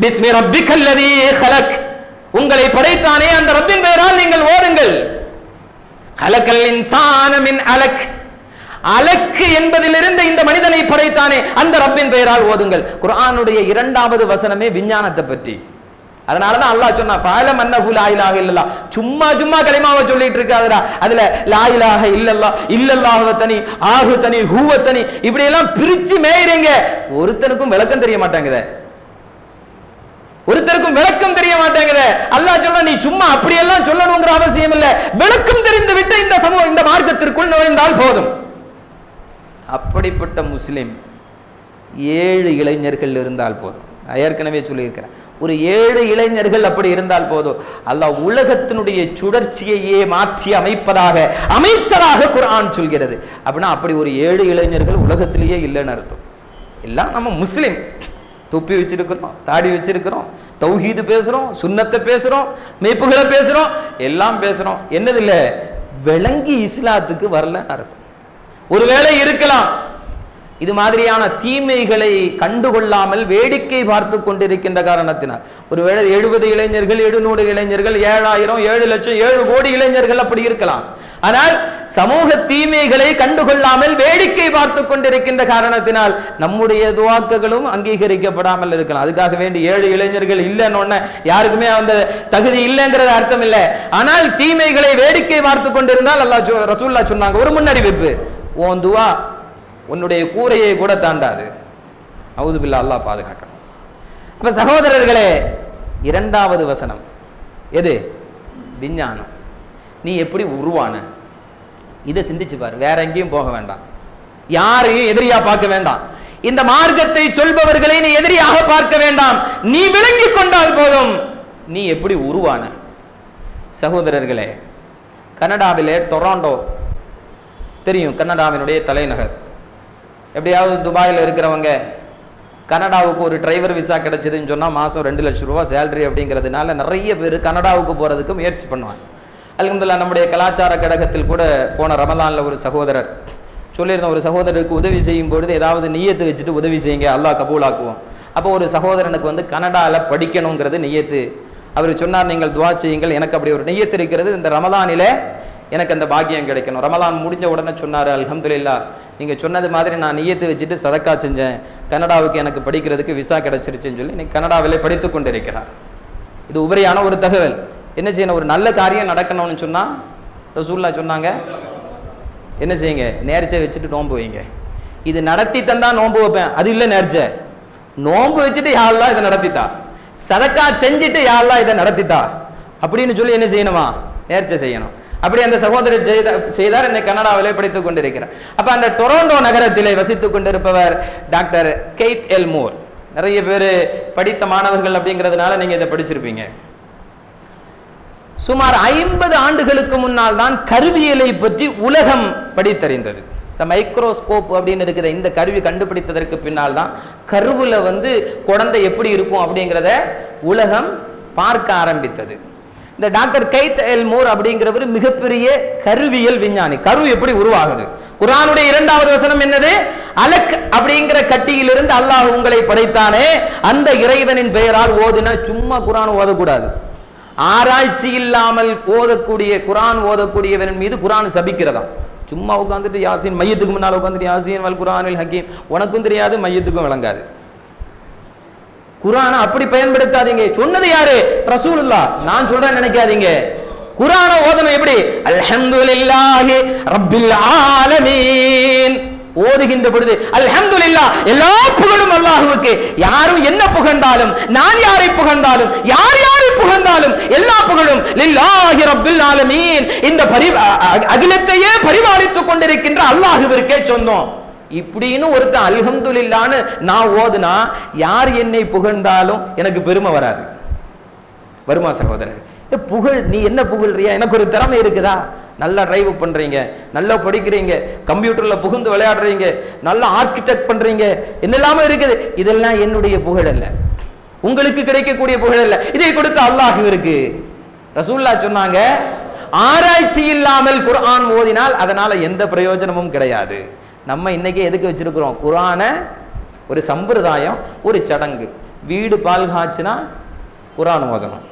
பிஸ்மி ரப்பிக்கல்லதீ ஹலக், உங்களை படைத்தானே அந்த ரப்பின் பெயரால் நீங்கள் ஓதுங்கள். ஹலகல் இன்சான மின் அலக், அலக்கு என்பதிலிருந்து இந்த மனிதனை படைத்தானே அந்த ரப்பின் பெயரால் ஓதுங்கள். குர்ஆனுடைய 2வது வசனமே விஞ்ஞானத்தை பற்றி. அதனாலதான் அல்லாஹ் சொன்னா ஃபஅலம் அன்னஹு லா இலாஹ இல்லல்லாஹ். சும்மா கலிமாவை சொல்லிட்டு இருக்காதடா. அதுல லா இலாஹ இல்லல்லாஹ், இல்லல்லாஹு தனி, ஆஹு தனி, ஹுவ தனி, இப்படி எல்லாம் பிரிச்சு மேயறீங்க. ஒருத்தனுக்கும் விளக்கம் தெரிய மாட்டாங்குதே. ஒருத்தருக்கும் விளக்கம் தெரிய மாட்டேங்குது. அல்லாஹ் சொல்ற நீ சும்மா அப்படியெல்லாம் சொல்லணுங்கிற அவசியம் இல்லை. விளக்கம் தெரிந்து விட்டு இந்த சமூகம் இந்த மார்க்கத்திற்குள் நுழைந்தால் போதும். அப்படிப்பட்ட முஸ்லிம் 7 இளைஞர்கள் இருந்தால் போதும். ஏற்கனவே சொல்லியிருக்கிறேன், ஒரு 7 இளைஞர்கள் அப்படி இருந்தால் போதும். அல்லாஹ் உலகத்தினுடைய சுழற்சியையே மாற்றி அமைத்ததாக குர்ஆன் சொல்கிறது. அப்படின்னா அப்படி ஒரு 7 இளைஞர்கள் உலகத்திலேயே இல்லைன்னு அர்த்தம். எல்லாம் நம்ம முஸ்லிம். தொப்பி வச்சிருக்கிறோம், தாடி வச்சிருக்கிறோம், தௌஹீது பேசுறோம், சுன்னத்தை பேசுறோம், மெய்ப்புகளை பேசுறோம், எல்லாம் பேசுறோம். என்னது இல்ல? விளங்கி இஸ்லாத்துக்கு வரலன்னு அர்த்தம். ஒருவேளை இருக்கலாம், இது மாதிரியான தீமைகளை கண்டுகொள்ளாமல் வேடிக்கை பார்த்து கொண்டிருக்கின்ற காரணத்தினால் ஒருவேளை 70 இளைஞர்கள், 700 இளைஞர்கள், 7000, 7 லட்சம், 7 கோடி இளைஞர்கள் அப்படி இருக்கலாம். ஆனால் சமூக தீமைகளை கண்டுகொள்ளாமல் வேடிக்கை பார்த்து கொண்டிருக்கின்ற காரணத்தினால் நம்முடைய துஆக்களும் அங்கீகரிக்கப்படாமல் இருக்கலாம். அதுக்காக வேண்டி 7 இளைஞர்கள் இல்லைன்னு யாருக்குமே அந்த தகுதி இல்லைங்கிறது அர்த்தம் இல்லை. ஆனால் தீமைகளை வேடிக்கை பார்த்து கொண்டிருந்தால் அல்லாஹ் ரசூலுல்லாஹ் சொன்னாங்க, ஒரு முன்னறிவிப்பு, உன் துஆ உன்னுடைய கூரையை கூட தாண்டாது. அவுது பில்லா, அல்லாஹ் பாதுகாக்கணும். அப்ப சகோதரர்களே, 2வது வசனம் எது? விஞ்ஞானம். நீ எப்படி உருவான? இதை சிந்திச்சு பாரு. வேற எங்கேயும் போக வேண்டாம், யாரையும் எதிரியா பார்க்க வேண்டாம். இந்த மார்க்கத்தை சொல்பவர்களை நீ எதிரியாக பார்க்க வேண்டாம். நீ விளங்கிக் கொண்டால் போதும் நீ எப்படி உருவான. சகோதரர்களே, கனடாவிலே டொராண்டோ தெரியும், கனடாவினுடைய தலைநகர். எப்படியாவது துபாயில் இருக்கிறவங்க கனடாவுக்கு ஒரு டிரைவர் விசா கிடைச்சதுன்னு சொன்னால் மாதம் 2 லட்சம் ரூபா சேலரி அப்படிங்கிறதுனால நிறைய பேர் கனடாவுக்கு போகிறதுக்கு முயற்சி பண்ணுவாங்க. அல்ஹம்துலில்லாஹ், நம்முடைய கலாச்சார கழகத்தில் கூட போன ரமலானில் ஒரு சகோதரர் சொல்லியிருந்த, ஒரு சகோதரருக்கு உதவி செய்யும் பொழுது ஏதாவது நியத்து வச்சுட்டு உதவி செய்யுங்க, அல்லாஹ் கபூலாக்குவோம். அப்போ ஒரு சகோதரனுக்கு கனடாவில் படிக்கணுங்கிறது நியத்து. அவர் சொன்னார், நீங்கள் துவா செய்யுங்கள், எனக்கு அப்படி ஒரு நியத்து இருக்கிறது, இந்த ரமலானில் எனக்கு அந்த பாக்கியம் கிடைக்கணும். ரமலான் முடிஞ்ச உடனே சொன்னார், அல்ஹம்துலில்லாஹ், நீங்கள் சொன்னது மாதிரி நான் நியத்து வச்சுட்டு சதக்கா செஞ்சேன், கனடாவுக்கு எனக்கு படிக்கிறதுக்கு விசா கிடைச்சிருச்சுன்னு சொல்லி இன்னைக்கு கனடாவிலே படித்து கொண்டிருக்கிறார். இது உபரியான ஒரு தகவல். என்ன செய்யணும்? ஒரு நல்ல காரியம் நடக்கணும்னு சொன்னால் ரசூலுல்லாஹ் சொன்னாங்க, என்ன செய்யுங்க? நேர்ச்சை வச்சுட்டு நோன்பு வைங்க. இது நடத்தி தந்தா நோன்பு வைப்பேன், அது இல்லை நேர்ச்சை. நோன்பு வச்சுட்டு யா அல்லாஹ் இதை நடத்தித்தா, சதக்கா செஞ்சுட்டு யா அல்லாஹ் இதை நடத்தித்தா அப்படின்னு சொல்லி என்ன செய்யணுமா? நேர்ச்சை செய்யணும். அப்படி அந்த சகோதரர் செய்தார். என்னை கனடாவிலே படித்துக் கொண்டிருக்கிறார். அப்ப அந்த டொராண்டோ நகரத்திலே வசித்துக் கொண்டிருப்பவர் டாக்டர் கெய்ட் எல்மோர். நிறைய பேர் படித்த மாணவர்கள் அப்படிங்கிறதுனால நீங்க இதை படிச்சிருப்பீங்க. சுமார் 50 ஆண்டுகளுக்கு முன்னால் தான் கருவியலை பற்றி உலகம் படித்தறிந்தது. இந்த மைக்ரோஸ்கோப் அப்படின்னு இருக்கிற இந்த கருவி கண்டுபிடித்ததற்கு பின்னால் தான் கருவுல குழந்தை எப்படி இருக்கும் அப்படிங்கிறத உலகம் பார்க்க ஆரம்பித்தது. இந்த டாக்டர் கெய்த் எல்மோர் அப்படிங்கிறவர் மிகப்பெரிய கருவியல் விஞ்ஞானி. கரு எப்படி உருவாகுது? குர்ஆனுடைய 2வது வசனம் என்னது? அலக் அப்படிங்கிற கட்டியிலிருந்து அல்லாஹ் உங்களை படைத்தானே, அந்த இறைவனின் பெயரால் ஓதுனா. சும்மா குர்ஆன் ஓதக்கூடாது. ஆராய்ச்சி இல்லாமல் ஓதக்கூடிய குர்ஆன் ஓதக்கூடியவன் மீது குர்ஆன் சபிக்கிறதா. சும்மா உட்காந்துட்டு யாசீன், மையத்துக்கு முன்னால் உட்காந்துட்டு யாசீன் வல் குர்ஆனில் ஹக்கீம், உனக்கும் தெரியாது மையத்துக்கும் விளங்காது. குர்ஆனை அப்படி பயன்படுத்தாதீங்க. சொன்னது யாரு? ரசூலுல்லாஹ். நான் சொல்றேன் நினைக்காதீங்க. குர்ஆனை ஓதணும் எப்படி? அல்ஹம்துலில்லாஹி ரப்பில் ஆலமீன். ஓதுகின்ற பொழுது அல்ஹம்துலில்லாஹ், எல்லா புகழும் அல்லாஹ்வுக்கு. யாரும் என்ன புகழ்ந்தாலும், நான் யாரை புகழ்ந்தாலும், யார் யாரை புகழ்ந்தாலும் எல்லா புகழும் லில்லாஹி ரப்பில் ஆலமீன், இந்த அகிலத்தையே பரிபாலித்துக் கொண்டிருக்கின்ற அல்லாஹ்விற்கே சொந்தம். இப்படின்னு ஒருத்தன் அல்ஹம்துலில்லாஹ்னு நான் ஓதுனா யார் என்னை புகழ்ந்தாலும் எனக்கு பெருமை வராது. வருமா சகோதரர்? புகழ், நீ என்ன புகழ்றியா? எனக்கு ஒரு திறமை இருக்குதா? நல்லா டிரைவ் பண்றீங்க, நல்லா படிக்கிறீங்க, கம்ப்யூட்டர்ல புகுந்து விளையாடுறீங்க, நல்லா ஆர்கிடெக்ட் பண்றீங்க, என்னெல்லாம இருக்குது. இதெல்லாம் என்னுடைய புகழ் அல்ல, உங்களுக்கு கிடைக்கக்கூடிய புகழ் அல்ல. இதை கொடுத்த அல்லாஹ்விற்கு. ரசூலுல்லாஹ் சொன்னாங்க, ஆராய்ச்சி இல்லாமல் குர்ஆன் ஓதினால் அதனால எந்த பிரயோஜனமும் கிடையாது. நம்ம இன்னைக்கு எதுக்கு வச்சிருக்கிறோம்? குர்ஆனை ஒரு சம்பிரதாயம், ஒரு சடங்கு. வீடு பால் காய்ச்சினா குர்ஆன் ஓதணும்,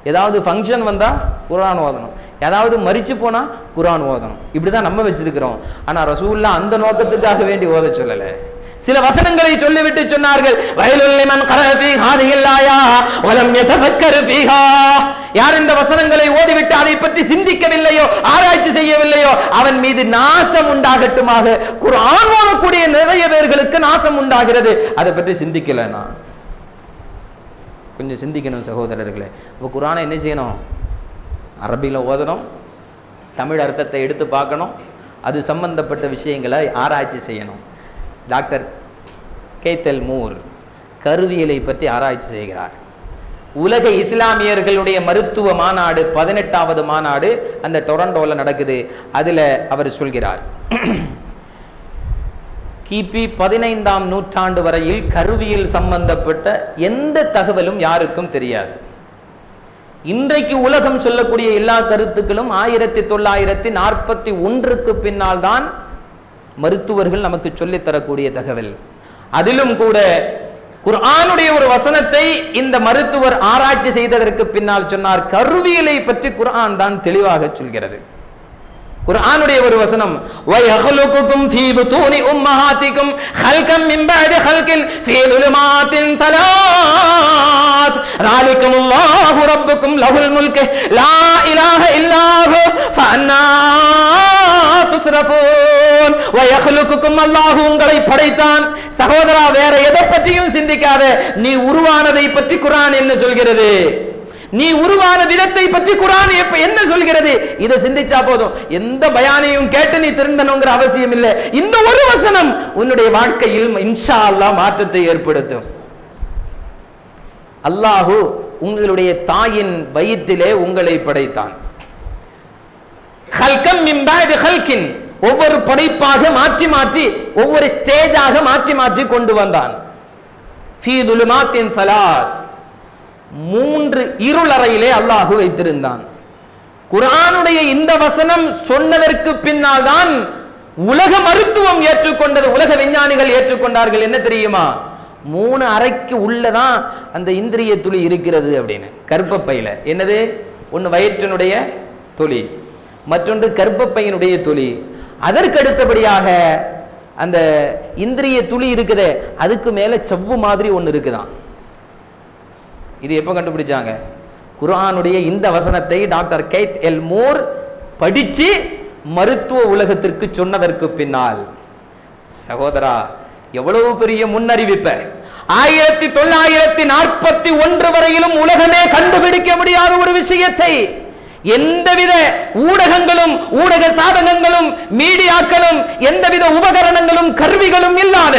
ஏதாவது ஃபங்க்ஷன் வந்தா குர்ஆன் ஓதணும், ஏதாவது மரிச்சு போனா குர்ஆன் ஓதணும். இப்படிதான் நம்ம வச்சிருக்கிறோம். ஆனா ரசூலுல்லாஹ் அந்த நோக்கத்துக்காக வேண்டி ஓத சொல்லல. சில வசனங்களை சொல்லிவிட்டு சொன்னார்கள், வயலுல் லிமன் கரஅ ஃபீ ஹாதிஹில் ஆயா வலம் யதஃபக்கர் ஃபீஹா. யார் இந்த வசனங்களை ஓதிவிட்டு அதை பற்றி சிந்திக்கவில்லையோ, ஆராய்ச்சி செய்யவில்லையோ, அவன் மீது நாசம் உண்டாகட்டுமாக. குர்ஆன் ஓதக்கூடிய நிறைய பேர்களுக்கு நாசம் உண்டாகிறது. அதை பற்றி சிந்திக்கலனா கொஞ்சம் சிந்திக்கணும் சகோதரர்களே. இப்போ குர்ஆனை என்ன செய்யணும்? அரபியில் ஓதணும், தமிழ் அர்த்தத்தை எடுத்து பார்க்கணும், அது சம்பந்தப்பட்ட விஷயங்களை ஆராய்ச்சி செய்யணும். டாக்டர் கெய்த் எல்மோர் கருவியலை பற்றி ஆராய்ச்சி செய்கிறார். உலக இஸ்லாமியர்களுடைய மருத்துவ மாநாடு, 18வது மாநாடு அந்த டொரண்டோவில் நடக்குது. அதில் அவர் சொல்கிறார், கிபி 15ஆம் நூற்றாண்டு வரையில் கருவியல் சம்பந்தப்பட்ட எந்த தகவலும் யாருக்கும் தெரியாது. இன்றைக்கு உலகம் சொல்லக்கூடிய எல்லா கருத்துக்களும் 1941க்கு பின்னால் தான் மருத்துவர்கள் நமக்கு சொல்லித் தரக்கூடிய தகவல். அதிலும் கூட குர்ஆனுடைய ஒரு வசனத்தை இந்த மருத்துவர் ஆராய்ச்சி செய்ததற்கு பின்னால் சொன்னார், கருவியலை பற்றி குர்ஆன் தான் தெளிவாக சொல்கிறது. குர்ஆனுடைய ஒரு வசனம், வயஹ்லுகுகும் ஃபீ புதூனி உம்மஹாதிகும் ஹல்கம் மின் பஅதி ஹல்கின் ஃபீ ظுலுமாத்தின் ஸலாத் ذلிகமுல்லாஹு ரப்புக்கும் லஹுல் முல்கு லா இலாஹ இல்லா ஹு ஃபஅன்னா துஸ்ரஃபூன். வயஹ்லுகுகும், அல்லாஹ் உங்களை படைத்தான். சகோதரா, வேற எதை பற்றியும் சிந்திக்காத. நீ உருவானதை பற்றி குர்ஆன் என்ன சொல்கிறது? நீ உருவான விதத்தை பற்றி குர்ஆன் என்ன சொல்கிறது? இதை சிந்திச்சா போதும். எந்த பயானையும் கேட்டு நீ திருந்தணுங்கிற அவசியம் இல்லை. இந்த ஒரு வசனம் உன்னுடைய வாழ்க்கையில் இன்ஷா அல்லாஹ் மாற்றத்தை ஏற்படுத்தும். அல்லாஹு உங்களுடைய தாயின் வயிற்றிலே உங்களை படைத்தான். ஹல்கம் மின் பஅதி ஹல்கின், ஒவ்வொரு படைப்பாக மாற்றி மாற்றி, ஒவ்வொரு ஸ்டேஜாக மாற்றி மாற்றி கொண்டு வந்தான். ஃபீ ظுலுமாத்தின் ஸலாத், 3 இருளறையிலே அல்லாஹு வைத்திருந்தான். குர்ஆனுடைய இந்த வசனம் சொன்னதற்கு பின்னால் தான் உலக மருத்துவம் ஏற்றுக்கொண்டது, உலக விஞ்ஞானிகள் ஏற்றுக்கொண்டார்கள். என்ன தெரியுமா? 3 அறைக்கு உள்ளதான் அந்த இந்திரிய துளி இருக்கிறது அப்படின்னு. கர்ப்பப்பையில என்னது? ஒன்னு வயிற்றினுடைய துளி, மற்றொன்று கர்ப்பப்பையினுடைய துளி. அதற்கு அடுத்தபடியாக அந்த இந்திரிய துளி இருக்குதே, அதுக்கு மேல செவ்வு மாதிரி ஒன்னு இருக்குதான். இது எப்ப கண்டுபிடிச்சாங்க? குர்ஆனுடைய இந்த வசனத்தை டாக்டர் கெய்த் எல்மோர் படிச்சு மருத்துவ உலகத்திற்கு சொன்னதற்கு பின்னால். சகோதரா, எவ்வளவு பெரிய முன்னறிவிப்ப! 1941 வரையிலும் உலகமே கண்டுபிடிக்க முடியாத ஒரு விஷயத்தை எந்தவித ஊடகங்களும், ஊடக சாதனங்களும், மீடியாக்களும், எந்தவித உபகரணங்களும், கருவிகளும் இல்லாத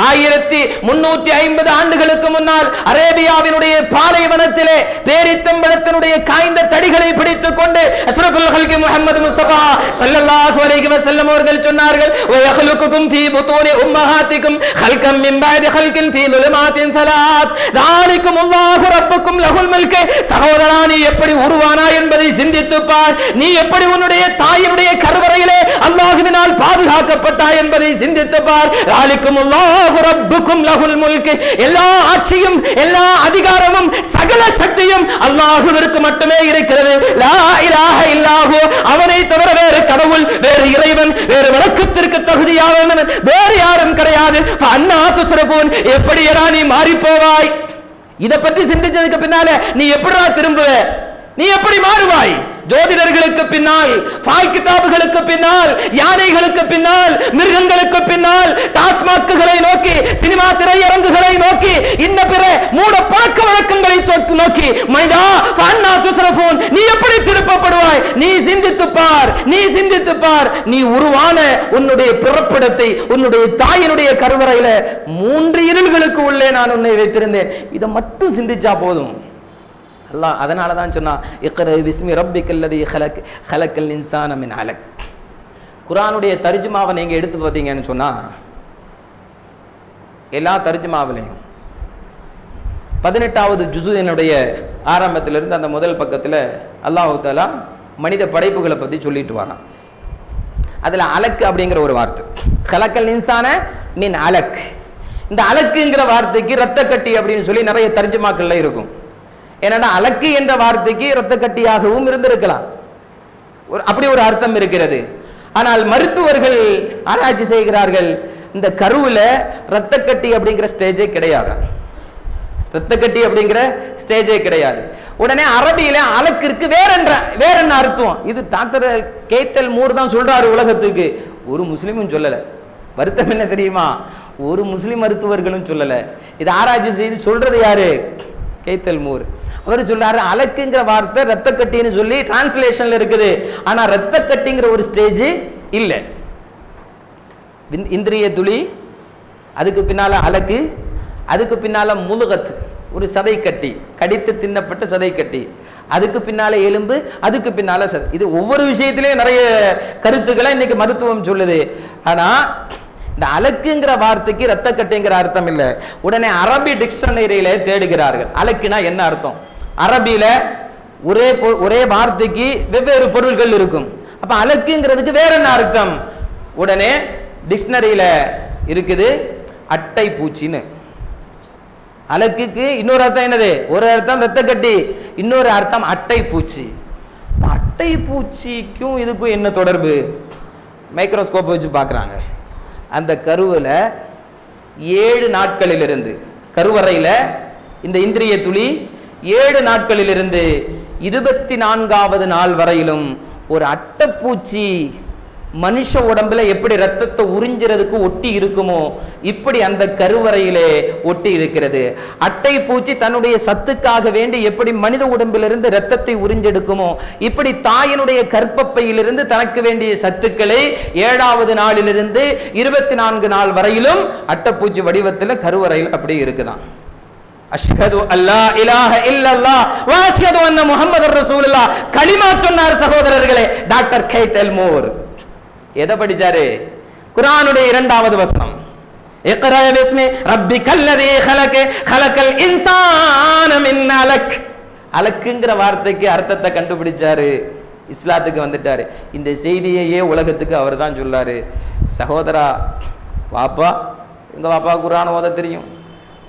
1350 ஆண்டுகளுக்கு முன்னால் அரேபியாவினுடைய பாலைவனத்திலே பேரித்தம்பழத்தினுடைய காய்ந்த தடிகளை பிடித்துக் கொண்டு அஷ்ரஃபுல் ஹல்கி முஹம்மது முஸ்தபா ஸல்லல்லாஹு அலைஹி வஸல்லம் அவர்கள் சொன்னார்கள், வயஹ்லுகுகும் ஃபீ புதூனி உம்மஹாத்திக்கும் ஹல்கம் மின் பஅதி ஹல்கின் ஃபீ லுலுமாத்தின் ஸலாத் தாலிகும் அல்லாஹு ரப்புக்கும் லஹுல் முல்க். சகோதரா, நீ எப்படி உருவானாய் என்பதை சிந்தித்துப் பார். நீ எப்படி உன்னுடைய தாயினுடைய கருவறையிலே அல்லாஹ்வினால் பாதுகாக்கப்பட்டாய் என்பதை சிந்தித்துப் பார். தாலிகும் அல்லாஹு ரப்புக்கும் லஹுல் முல்க். எல்லா ஆட்சியும் எல்லா அதிகாரமும் சகல சக்தியும் அல்லாஹ்விற்கு மட்டுமே இருக்கிறது. லா இலாஹ இல்லாஹு, அவனை தவிர வேறு கடவுள், வேறு இறைவன், வேறு வணக்கத்திற்கு தகுதியானவன் வேறு யாரும் கிடையாது. ஃபஅன்னா துஸ்ரஃபூன், எப்படியடா நீ மாறி போவாய்? இத பற்றி சிந்திச்சதுக்கு பின்னால நீ எப்படிடா திரும்புவ? நீ எப்படி மாறுவாய்? ஜோதிடர்களுக்கு பின்னால், ஃபாய் கிதாபுகளுக்கு பின்னால், யானைகளுக்கு பின்னால், மிருகங்களுக்கு பின்னால், டாஸ்மாக்குகளை நோக்கி, சினிமா திரையரங்குகளை நோக்கி, இன்ன பிற மூட பழக்க வழக்கங்களை நோக்கி மைதா ஃபஅன்னா துஸ்ரஃபூன், நீ எப்படி திருப்பப்படுவாய்? நீ சிந்தித்துப் பார், நீ சிந்தித்துப் பார். நீ உருவான உன்னுடைய பிறப்பிடத்தை உன்னுடைய தாயினுடைய கருவறையில 3 இருள்களுக்கு உள்ளே நான் உன்னை வைத்திருந்தேன். இதை மட்டும் சிந்திச்சா போதும். அல்லாஹ் அதனால தான் சொன்னா, இக்ரா பிஸ்மி ரப்பிக்கல்லதி ஹலக் ஹலக்கல் இன்சான மின் அலக். குர்ஆனுடைய தர்ஜுமாவை நீங்க எடுத்து பார்த்தீங்கன்னு சொன்னா, எல்லா தர்ஜுமாவிலையும் 18வது ஜுஸுனுடைய ஆரம்பத்திலிருந்து அந்த முதல் பக்கத்தில் அல்லாஹ் தஆலா மனித படைப்புகளை பற்றி சொல்லிட்டு வரான். அதில் அலக் அப்படிங்கிற ஒரு வார்த்தை, ஹலக்கல் இன்சான மின் அலக். இந்த அலக்குங்கிற வார்த்தைக்கு இரத்த கட்டி அப்படின்னு சொல்லி நிறைய தர்ஜுமாக்கள்ல இருக்கும். ஏன்னா அலக்கு என்ற வார்த்தைக்கு இரத்த கட்டியாகவும் இருந்திருக்கலாம், அப்படி ஒரு அர்த்தம் இருக்கிறது. ஆனால் மருத்துவர்கள் ஆராய்ச்சி செய்கிறார்கள், இந்த கருவுல இரத்த கட்டி அப்படிங்கிற ஸ்டேஜே கிடையாது, இரத்த கட்டி அப்படிங்கிற ஸ்டேஜே கிடையாது. உடனே அரபியில அலக்கிற்கு வேற என்ன அர்த்தம்? இது டாக்டர் கேத்தல் மூர் தான் சொல்றாரு உலகத்துக்கு, ஒரு முஸ்லிமும் சொல்லல. வருத்தம் என்ன தெரியுமா? ஒரு முஸ்லிம் மருத்துவர்களும் சொல்லல. இது ஆராய்ச்சி செய்து சொல்றது யாரு? கேத்தல் மூர். அவர் சொல்றாரு, அலக்குங்கிற வார்த்தை ரத்த கட்டின்னு சொல்லி டிரான்ஸ்லேஷன்ல இருக்குது, ஆனா ரத்த கட்டிங்கிற ஒரு ஸ்டேஜ் இல்ல. இந்திரிய துளி, அதுக்கு பின்னால அலக்கு, அதுக்கு பின்னால முலுகத், ஒரு சதை கட்டி, கடித்து தின்னப்பட்ட சதை கட்டி, அதுக்கு பின்னால எலும்பு, அதுக்கு பின்னால சதை. இது ஒவ்வொரு விஷயத்திலேயும் நிறைய கருத்துக்களை இன்னைக்கு மருத்துவம் சொல்லுது. ஆனா இந்த அலக்குங்கிற வார்த்தைக்கு ரத்த கட்டிங்கிற அர்த்தம் இல்லை. உடனே அரபி டிக்ஷனரியில தேடுகிறார்கள், அலக்குனா என்ன அர்த்தம். அரபியில ஒரே வார்த்தைக்கு வெவ்வேறு பொருள்கள் இருக்கும். அப்ப அலக்குங்கிறதுக்கு வேற என்ன அர்த்தம்? உடனே டிக்ஷனரியில இருக்குது அட்டை பூச்சின்னு. அலக்குக்கு இன்னொரு அர்த்தம் என்னது? ஒரு அர்த்தம் ரத்த கட்டி, இன்னொரு அர்த்தம் அட்டை பூச்சி. அட்டை பூச்சிக்கும் இதுக்கும் என்ன தொடர்பு? மைக்ரோஸ்கோப் வச்சு பார்க்குறாங்க. அந்த கருவில் 7 நாட்களிலிருந்து, கருவறையில் இந்த இந்திரிய துளி 7 நாட்களிலிருந்து 24வது நாள் வரையிலும் ஒரு அட்டைப்பூச்சி மனுஷ உடம்புல எப்படி ரத்தத்தை உறிஞ்சிறதுக்கு ஒட்டி இருக்குமோ இப்படி அந்த கருவறையிலே ஒட்டி இருக்கிறது. அட்டை பூச்சி தன்னுடைய சத்துக்காக வேண்டி எப்படி மனித உடம்பிலிருந்து ரத்தத்தை உறிஞ்செடுக்குமோ இப்படி தாயினுடைய கர்ப்பப்பையிலிருந்து தனக்கு வேண்டிய சத்துக்களை 7வது நாளிலிருந்து 24 நாள் வரையிலும் அட்டைப்பூச்சி வடிவத்தில் கருவறையில் அப்படி இருக்குதான். அஷ்ஹது அல்லா இலாஹ இல்லல்லாஹ் வ அஷ்ஹது அன்ன முஹம்மதுர் ரசூலுல்லாஹ் கலிமா சொன்னார் சகோதரர்களே டாக்டர் கேத்தல் மூர். எதை படிச்சாரு? குர்ஆனுடைய 2வது வசனம், இக்ரா பிஸ்மி ரப்பிக்கல்லதீ ஹலக ஹலகல் இன்சான மின் அலக். அலக்குங்கிற வார்த்தைக்கு அர்த்தத்தை கண்டுபிடிச்சாரு, இஸ்லாத்துக்கு வந்துட்டாரு. இந்த செய்தியையே உலகத்துக்கு அவர் தான் சொல்லாரு. சகோதரா, வாப்பா, எங்க வாப்பா குர்ஆன் ஓத தெரியும்,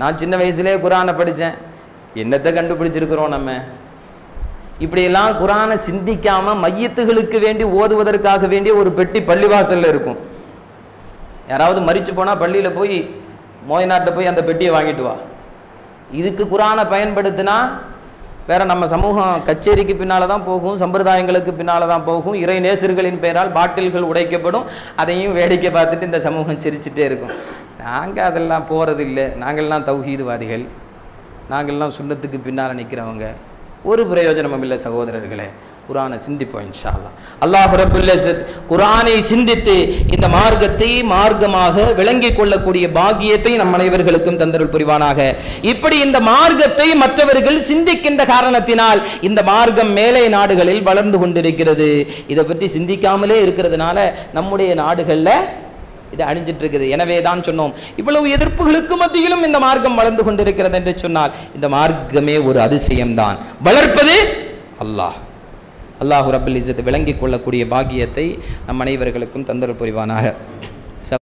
நான் சின்ன வயசுலேயே குர்ஆனை படித்தேன், என்னத்தை கண்டுபிடிச்சிருக்கிறோம் நம்ம? இப்படியெல்லாம் குர்ஆனை சிந்திக்காம மையத்துகளுக்கு வேண்டி ஓதுவதற்காக வேண்டிய ஒரு பெட்டி பள்ளிவாசல்ல இருக்கும். யாராவது மரிச்சு போனா பள்ளியில போய் மோயினாட்ட போய் அந்த பெட்டியை வாங்கிட்டு வா. இதுக்கு குர்ஆனை பயன்படுத்தினா வேற நம்ம சமூகம் கச்சேரிக்கு பின்னால தான் போகும், சம்பிரதாயங்களுக்கு பின்னால தான் போகும், இறை நேசர்களின் பெயரால் பாட்டில்கள் உடைக்கப்படும், அதையும் வேடிக்கை பார்த்துட்டு இந்த சமூகம் சிரிச்சுட்டே இருக்கும். நாங்கள் அதெல்லாம் போகிறது இல்லை, நாங்கள்லாம் தௌஹீதுவாதிகள், நாங்கள்லாம் சுன்னத்துக்கு பின்னால் நிற்கிறவங்க. ஒரு பிரயோஜனமும் இல்லை சகோதரர்களே. குர்ஆனை சிந்திப்போம் இன்ஷா அல்லாஹ். அல்லாஹ் ரப்பல் இஸ்ஸத் குர்ஆனை சிந்தித்து இந்த மார்க்கத்தை மார்க்கமாக விளங்கிக் கொள்ளக்கூடிய பாக்கியத்தை நம் அனைவர்களுக்கும் தந்தருள் புரிவானாக. இப்படி இந்த மார்க்கத்தை மற்றவர்கள் சிந்திக்கின்ற காரணத்தினால் இந்த மார்க்கம் மேலை நாடுகளில் வளர்ந்து கொண்டிருக்கிறது. இதை பற்றி சிந்திக்காமலே இருக்கிறதுனால நம்முடைய நாடுகளில் இது அழிஞ்சிட்டு இருக்குது. எனவே தான் சொன்னோம், இவ்வளவு எதிர்ப்புகளுக்கு மத்தியிலும் இந்த மார்க்கம் வளர்ந்து கொண்டிருக்கிறது என்று சொன்னால் இந்த மார்க்கமே ஒரு அதிசயம்தான். வளர்ப்பது அல்லாஹ். அல்லாஹ் ரப்பல் இஸ்ஸத் விளங்கிக் கொள்ளக்கூடிய பாக்கியத்தை நம் அனைவர்களுக்கும் தந்தருள் புரிவானாக.